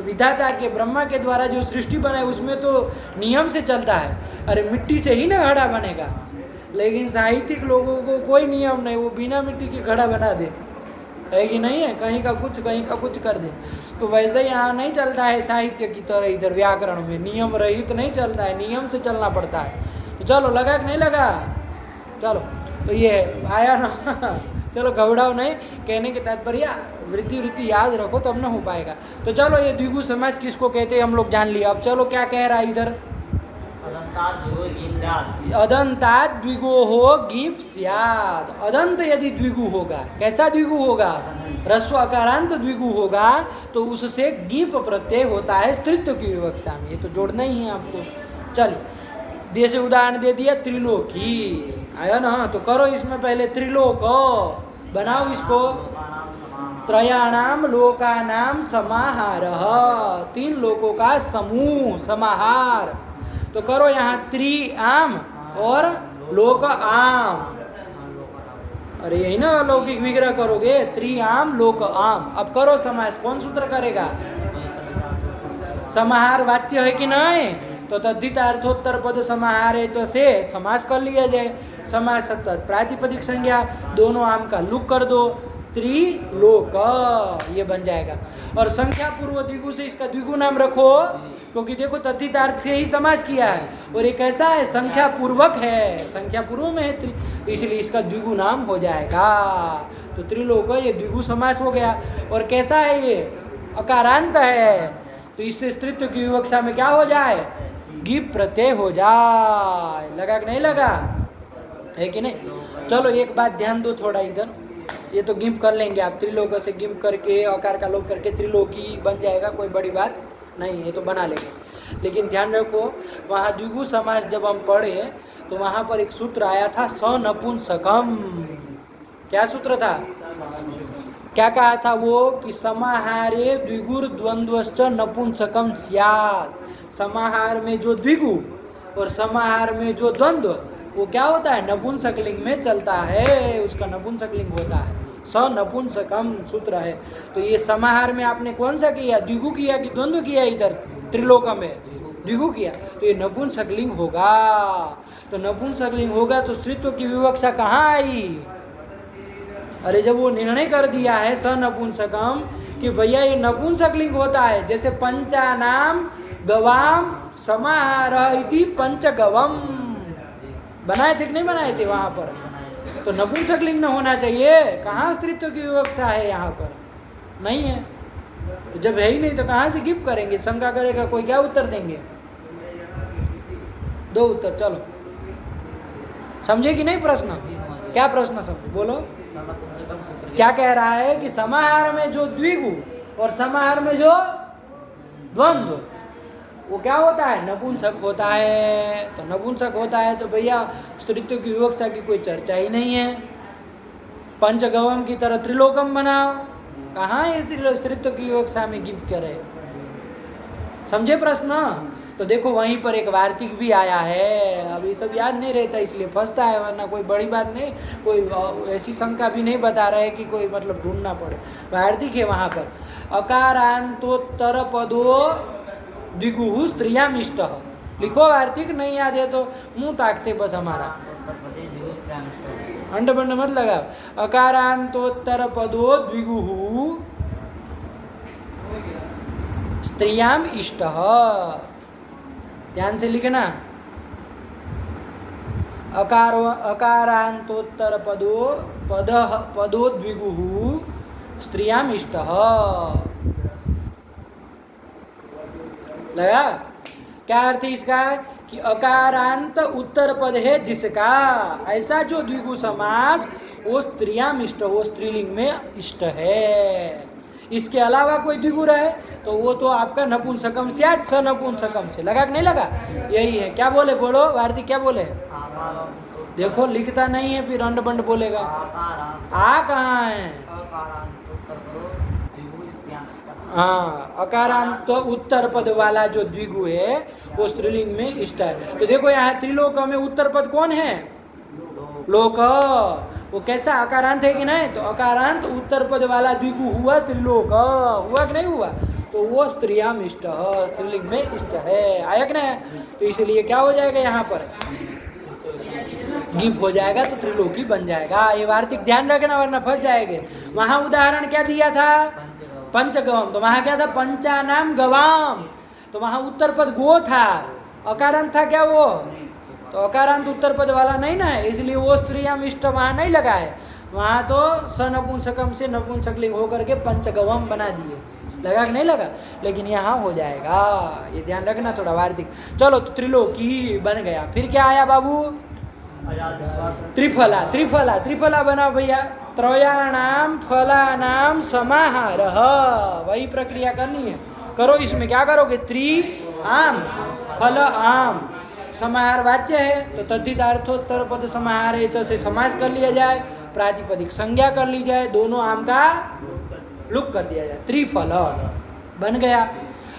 विधाता के ब्रह्मा के द्वारा जो सृष्टि बनाए उसमें तो नियम से चलता है। अरे मिट्टी से ही ना घड़ा बनेगा, लेकिन साहित्यिक लोगों को कोई नियम नहीं, वो बिना मिट्टी के घड़ा बना दे, है कि नहीं है, कहीं का कुछ कर दे। तो वैसे यहाँ नहीं चलता है साहित्य की तरह, इधर व्याकरण में नियम रहित नहीं चलता है, नियम से चलना पड़ता है। तो चलो लगा कि नहीं लगा? चलो तो ये आया ना चलो घबराओ नहीं, कहने के तात्पर्य वृत्ति याद रखो तब ना हो पाएगा। तो चलो ये द्विगु समास किसको कहते हैं हम लोग जान लिया। अब चलो क्या कह रहा है इधर, अदंतात द्विगो गीप स्यात्। अदंत यदि द्विगु होगा, कैसा द्विगु होगा, ह्रस्व अकारांत द्विगु होगा, तो उससे गीप प्रत्यय होता है स्त्रीत्व की विवक्षा में। ये तो जोड़ना ही है आपको। चलिए जैसे उदाहरण दे दिया त्रिलोकी, आया ना, तो करो इसमें पहले त्रिलोक बनाओ इसको। त्रयाणाम लोकानाम समाहारः, तीन लोकों का समूह समाहार। तो करो यहाँ त्रि आम और लोक आम। अरे यही ना लौकिक विग्रह करोगे, त्रि आम लोक आम। अब करो समास, कौन सूत्र करेगा, समाहार वाच्य है कि नहीं, तो तद्धितार्थोत्तर पद समाहारे च से समास कर लिया जाए। समास प्रातिपदिक संज्ञा, दोनों आम का लुक कर दो, त्रिलोक, ये बन जाएगा। और संख्या पूर्व द्विगु से इसका द्विगु नाम रखो, क्योंकि देखो तद्धितार्थ से ही समास किया है और ये कैसा है, संख्या पूर्वक है, संख्या पूर्व में है, इसलिए इसका द्विगु नाम हो जाएगा। तो त्रिलोक ये द्विगु समास हो गया। और कैसा है, ये अकारांत है, तो इससे स्त्रीत्व की विवक्षा में क्या हो जाए, गिप प्रत्यय हो जाए। लगा कि नहीं लगा, है कि नहीं? चलो एक बात ध्यान दो थोड़ा इधर, ये तो गिम्प कर लेंगे आप, त्रिलोक से गिम्प करके अकार का लोप करके त्रिलोकी बन जाएगा, कोई बड़ी बात नहीं है, तो बना लेंगे। लेकिन ध्यान रखो वहाँ द्विगु समास जब हम पढ़े तो वहाँ पर एक सूत्र आया था सनपुंसकम। क्या सूत्र था, क्या कहा था वो, कि समाहारे द्विगुर द्वंद्वश्च नपुंसकम स्यात्। समाहार में जो द्विगु और समाहार में जो द्वंद्व, वो क्या होता है, नपुंसकलिंग में चलता है, उसका नपुंसकलिंग होता है। स नपुंसकम सूत्र है। तो ये समाहार में आपने कौन सा किया, द्विगु किया कि द्वंद्व किया, इधर त्रिलोक में द्विगु किया, तो ये नपुंसकलिंग होगा। तो नपुंसकलिंग होगा तो स्त्रीत्व की विवक्षा कहाँ आई, अरे जब वो निर्णय कर दिया है स नपुंसकम कि भैया ये नपुंसकलिंग होता है, जैसे पंचानाम गवाम समाहार इति पंचगवम बनाए थे कि नहीं बनाए थे वहाँ पर, तो नपुंसकलिंग न होना चाहिए। कहाँ स्त्रीत्व की विवक्षा है, यहाँ पर नहीं है। तो जब है ही नहीं तो कहाँ से गिफ्ट करेंगे, शंका करेगा कोई, क्या उत्तर देंगे, दो उत्तर, चलो समझे कि नहीं प्रश्न? जी समझ क्या प्रश्न समझे, बोलो। सनपुंसकम सूत्र क्या कह रहा है कि समाहार में जो द्विगु और समाहार में जो द्वंद्व, वो क्या होता है? नपुंसक होता है। तो नपुंसक होता है तो भैया स्त्रीत्व की विवक्षा की कोई चर्चा ही नहीं है। पंचगवम की तरह त्रिलोकम बनाओ, कहाँ है स्त्रीत्व की विवक्षा में गिफ्ट करे? समझे प्रश्न? तो देखो वहीं पर एक वार्तिक भी आया है, अब ये सब याद नहीं रहता इसलिए फंसता है, वरना कोई बड़ी बात नहीं, कोई ऐसी शंका भी नहीं बता रहे कि कोई मतलब ढूंढना पड़े। वार्तिक है वहाँ पर, अकारांतोत्तर पदो द्विगुः स्त्रियामिष्ट। लिखो वार्तिक, नहीं याद है तो मुंह ताकते बस हमारा, अंड बंड मत लगा। अकारांतोत्तर पदो द्विगुः स्त्रियाम इष्ट, ध्यान से लिखना। अकारांतोत्तर पदो द्विगुः स्त्रियाम इष्ट, लगा? क्या अर्थ है इसका? कि अकारांत उत्तर पद है जिसका, ऐसा जो द्विगु समास वो स्त्रियाम इष्ट, वो स्त्रीलिंग में इष्ट है। इसके अलावा कोई द्विगु रहे तो वो तो आपका नपुंसकम से आज स नपुंसकम से, लगा कि नहीं लगा? यही है। क्या बोले, बोलो वार्तिक क्या बोले? देखो लिखता नहीं है, फिर अंड बंड बोलेगा। आ कहाँ है? हाँ, अकारांत उत्तर पद वाला जो द्विगु है वो स्त्रीलिंग में इष्ट है। तो देखो यहाँ त्रिलोक में उत्तर पद कौन है? लोक। वो कैसा अकारांत है कि नहीं? तो अकारांत उत्तर पद वाला द्विगु हुआ त्रिलोक, हुआ कि नहीं हुआ? तो वो स्त्रियाम इष्ट, स्त्रीलिंग में इष्ट है। आया कि नहीं? तो इसलिए क्या हो जाएगा यहाँ पर? गिफ हो जाएगा तो त्रिलोकी बन जाएगा। ये वार्तिक ध्यान रखना वरना फंस जाएंगे। वहाँ उदाहरण क्या दिया था? पंचगवम। तो वहाँ क्या था? पंचानाम गवाम। तो वहाँ उत्तर पद गो था, अकारांत था क्या वो? तो अकारांत उत्तर पद वाला नहीं ना है, इसलिए वो स्त्रियाम इष्ट वहाँ नहीं लगा है। वहाँ तो स नपुंसकम से नपुंसकलिंग होकर के पंचगवम बना दिए, लगा कि नहीं लगा? लेकिन यहाँ हो जाएगा, ये ध्यान रखना थोड़ा वार्तिक। चलो तो त्रिलोकी बन गया। फिर क्या आया बाबू? त्रिफला। त्रिफला, त्रिफला बनाओ भैया। त्रयाणाम फलानाम समाहारः, वही प्रक्रिया करनी है। करो, इसमें क्या करोगे? त्रि आम फल आम, समाहार वाच्य है तो तद्धितार्थोत्तर पद समाहार है से समास कर लिया जाए, प्रातिपदिक संज्ञा कर ली जाए, दोनों आम का लुक कर दिया जाए, त्रिफल बन गया।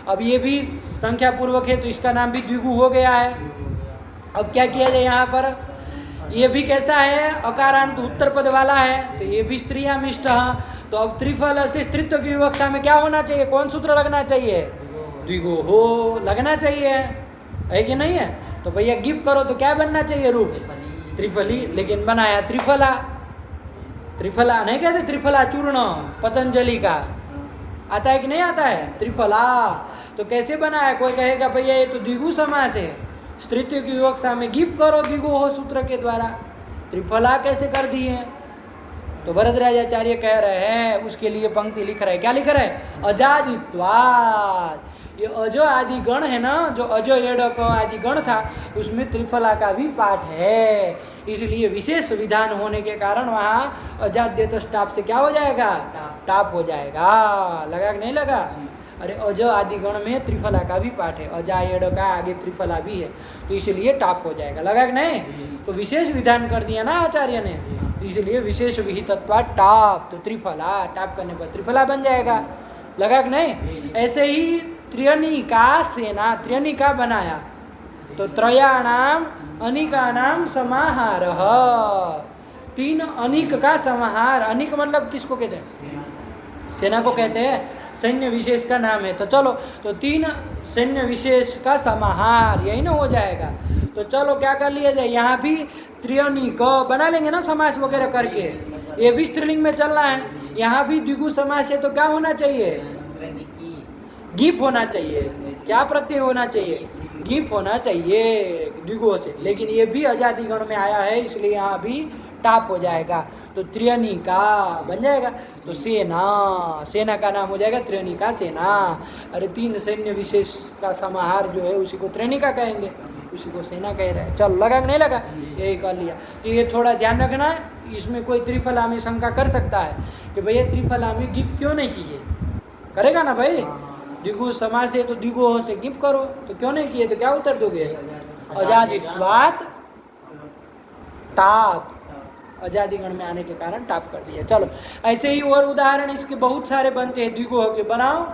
अब ये भी संख्या पूर्वक है तो इसका नाम भी द्विगु हो गया है। अब क्या किया जाए यहाँ पर? ये भी कैसा है? अकारांत उत्तर पद वाला है तो ये भी स्त्रियामिष्ट है। तो अब त्रिफल से स्त्रीत्व की विवक्षा में क्या होना चाहिए? कौन सूत्र लगना चाहिए? द्विगु हो लगना चाहिए, है कि नहीं है? तो भैया गिफ्ट करो तो क्या बनना चाहिए रूप? त्रिफली। लेकिन बनाया त्रिफला। त्रिफला नहीं कहते, त्रिफला चूर्ण पतंजलि का आता है कि नहीं आता है? त्रिफला। तो कैसे बना है? कोई कहेगा भैया ये तो द्विगु समास है, स्त्रीत्व की विवक्षा में गिफ्ट करो द्विगु हो सूत्र के द्वारा, त्रिफला कैसे कर दिए? तो वरदराजाचार्य कह रहे हैं, उसके लिए पंक्ति लिख रहे हैं। क्या लिख रहे हैं? अजादित्वात्। ये अजो आदि गण है ना, जो अजो एडक आदि गण था उसमें त्रिफला का भी पाठ है, इसलिए विशेष विधान होने के कारण वहाँ अजाद्यत स्टाप से क्या हो जाएगा? टाप हो जाएगा। लगा कि नहीं लगा? अरे अज आदि गण में त्रिफला का भी पाठ है, अजा एड का आगे त्रिफला भी है तो इसलिए टाप हो जाएगा। लगा कि नहीं? तो विशेष विधान कर दिया ना आचार्य ने, तो इसलिए विशेष विहितत्वा टाप, तो त्रिफला टाप करने पर त्रिफला बन जाएगा। लगा कि नहीं? ऐसे ही त्र्यनिका सेना, त्र्यनिका बनाया तो त्रयाणाम अनिकानाम समाहारः, तीन अनिक का समाहार। अनिक मतलब किसको कहते हैं? सेना को कहते हैं, सैन्य विशेष का नाम है। तो चलो, तो तीन सैन्य विशेष का समाहार, यही ना हो जाएगा। तो चलो क्या कर लिया जाए, यहाँ भी त्रियनिक बना लेंगे ना समास वगैरह करके, ये भी स्त्रीलिंग में चल रहा है। यहाँ भी द्विगु समास है तो क्या होना चाहिए? गिफ होना चाहिए। क्या प्रत्यय होना चाहिए? गिफ होना चाहिए द्विगुओं से। लेकिन ये भी अजादि गण में आया है इसलिए यहाँ भी टाप हो जाएगा, तो त्र्यनिका बन जाएगा। तो सेना, सेना का नाम हो जाएगा त्र्यनिका सेना। अरे तीन सैन्य विशेष का समाहार जो है उसी को त्र्यनिका कहेंगे। उसी को सेना कह रहे हैं। चलो लगा कि नहीं लगा? यही कर लिया। तो ये थोड़ा ध्यान रखना है, इसमें कोई त्रिफलामी शंका कर सकता है कि भैया त्रिफलामी गिप क्यों नहीं किए? करेगा ना भाई? द्विगु समास से तो द्विगु से गिप करो, तो क्यों नहीं किए? तो क्या उत्तर दोगे? अजादित्वात टाप, अजादि गण में आने के कारण टाप कर दिया। चलो ऐसे ही और उदाहरण इसके बहुत सारे बनते हैं द्विगु के, बनाओ।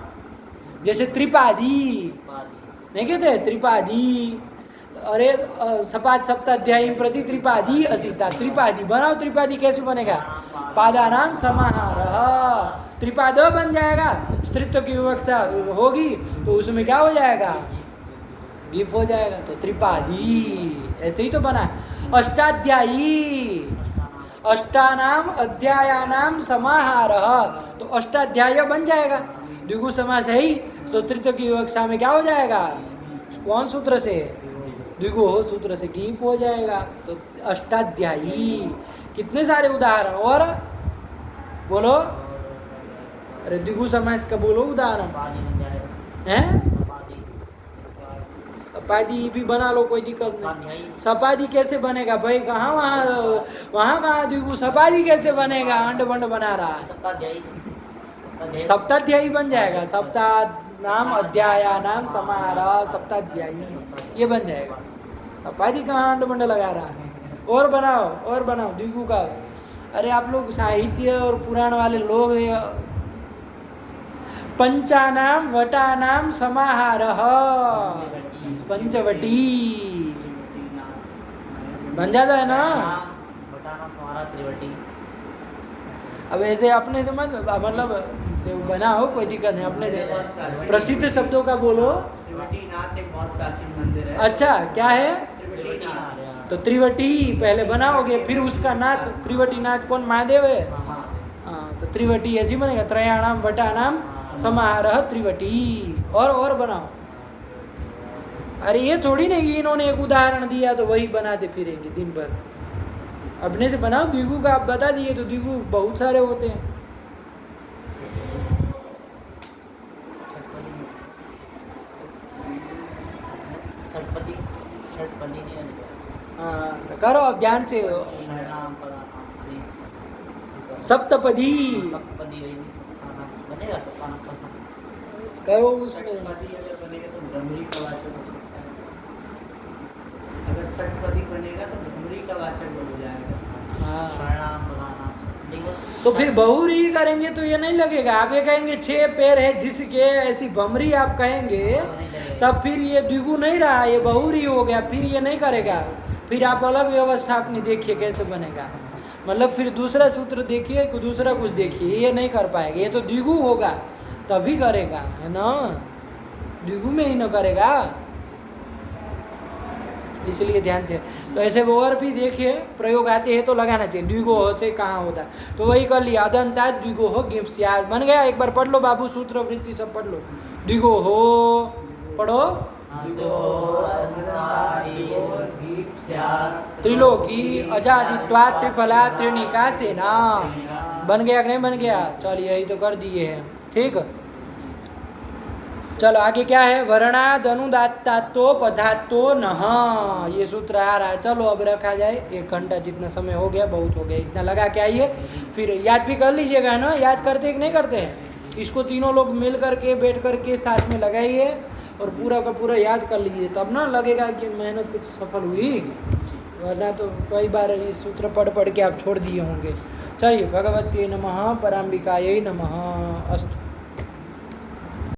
जैसे त्रिपादी, नहीं कहते त्रिपादी? अरे सपाद सप्ताध्यायी प्रति त्रिपादी असीता, त्रिपादी बनाओ। त्रिपादी कैसे बनेगा? पादानाम समाहारः, त्रिपाद बन जाएगा। स्त्रीत्व की विवक्षा होगी तो उसमें क्या हो जाएगा? गिफ हो जाएगा। तो त्रिपादी ऐसे ही तो बना। अष्टाध्यायी, अष्टानाम अध्यायानाम समाहारः, तो अष्टाध्याय बन जाएगा। द्विगु समास है ही, तो तृतीय की विवक्षा में क्या हो जाएगा? कौन सूत्र से? द्विगु हो सूत्र से गिप हो जाएगा। तो अष्टाध्यायी। कितने सारे उदाहरण और बोलो। अरे द्विगु समास का बोलो उदाहरण हैं। सपादी भी बना लो, कोई दिक्कत नहीं। सपादी कैसे बनेगा भाई? कहाँ वहाँ कहाँ द्विगु? सपादी कैसे बनेगा? अंड बंड बना रहा है। सप्ताध्यायी बन जाएगा। सप्तानाम अध्यायानाम समाहारः सप्ताध्यायी, ये बन जाएगा। सपादी कहाँ अंड बंड लगा रहा है? और बनाओ द्विगु का। अरे आप लोग साहित्य और पुराण वाले लोग, पंचानाम वटानाम समाहारः पंचवटी बन जाता है ना? अब ऐसे अपने से मत, मतलब बनाओ, कोई दिक्कत नहीं, अपने से प्रसिद्ध शब्दों का बोलो। त्रिवटीनाथ एक बहुत प्राचीन मंदिर है। अच्छा, क्या है? त्रिवटीनाथ। तो त्रिवटी पहले बनाओगे, फिर उसका नाथ। त्रिवटी नाथ कौन? महादेव है। हाँ, तो त्रिवटी ऐसी बनेगा। त्रयाणाम वटानाम समाहारः त्रिवटी। और बनाओ। अरे ये थोड़ी नहीं इन्होंने एक उदाहरण दिया तो वही बनाते फिरेंगे दिन भर। अपने से बनाओ। द्विगु का आप बता दिए तो द्विगु बहुत सारे होते हैं। हाँ, तो करो अब ध्यान से। सप्तपदी करो उसमें। अगर बनेगा तो भ्रमरी का वाचक हो सकता है। अगर षटपदी बनेगा तो भ्रमरी का वाचक हो जाएगा। हाँ, तो फिर बहुरी करेंगे तो ये नहीं लगेगा। आप ये कहेंगे 6 पैर है जिसके, ऐसी भमरी आप कहेंगे, तब फिर ये द्विगु नहीं रहा, ये बहुरी हो गया। फिर ये नहीं करेगा। फिर आप अलग व्यवस्था अपनी देखिए कैसे बनेगा। मतलब फिर दूसरा सूत्र देखिए, दूसरा कुछ देखिए, ये नहीं कर पाएगा। ये तो द्विगु होगा तभी करेगा, है ना? द्विगु में ही न करेगा, इसलिए ध्यान से। तो ऐसे वो और भी देखिए, प्रयोग आते हैं तो लगाना चाहिए। द्विगु हो से कहाँ होता है, तो वही कर लिया। अदंता द्विगु हो गिप स्यात् बन गया। एक बार पढ़ लो बाबू, सूत्र वृत्ति सब पढ़ लो। द्विगु हो पढ़ो। त्रिलोकी अजादित्वात् त्रिफला त्रिनिका सेना बन गया कि नहीं बन गया? चलिए यही तो कर दिए हैं। ठीक, चलो आगे क्या है? वर्णाद अनुदात्तातो पदातो नः, ये सूत्र आ रहा है। चलो अब रखा जाए। 1 घंटा जितना समय हो गया बहुत हो गया, इतना लगा के आइए। फिर याद भी कर लीजिएगा ना। याद करते कि नहीं करते हैं? इसको तीनों लोग मिल करके बैठ करके साथ में लगाइए और पूरा का पूरा याद कर लीजिए, तब ना लगेगा कि मेहनत कुछ सफल हुई। वरना तो कई बार ये सूत्र पढ़ के आप छोड़ दिए होंगे। चलिए, भगवती नमः, पराम्बिकायै नमः। अस्तु।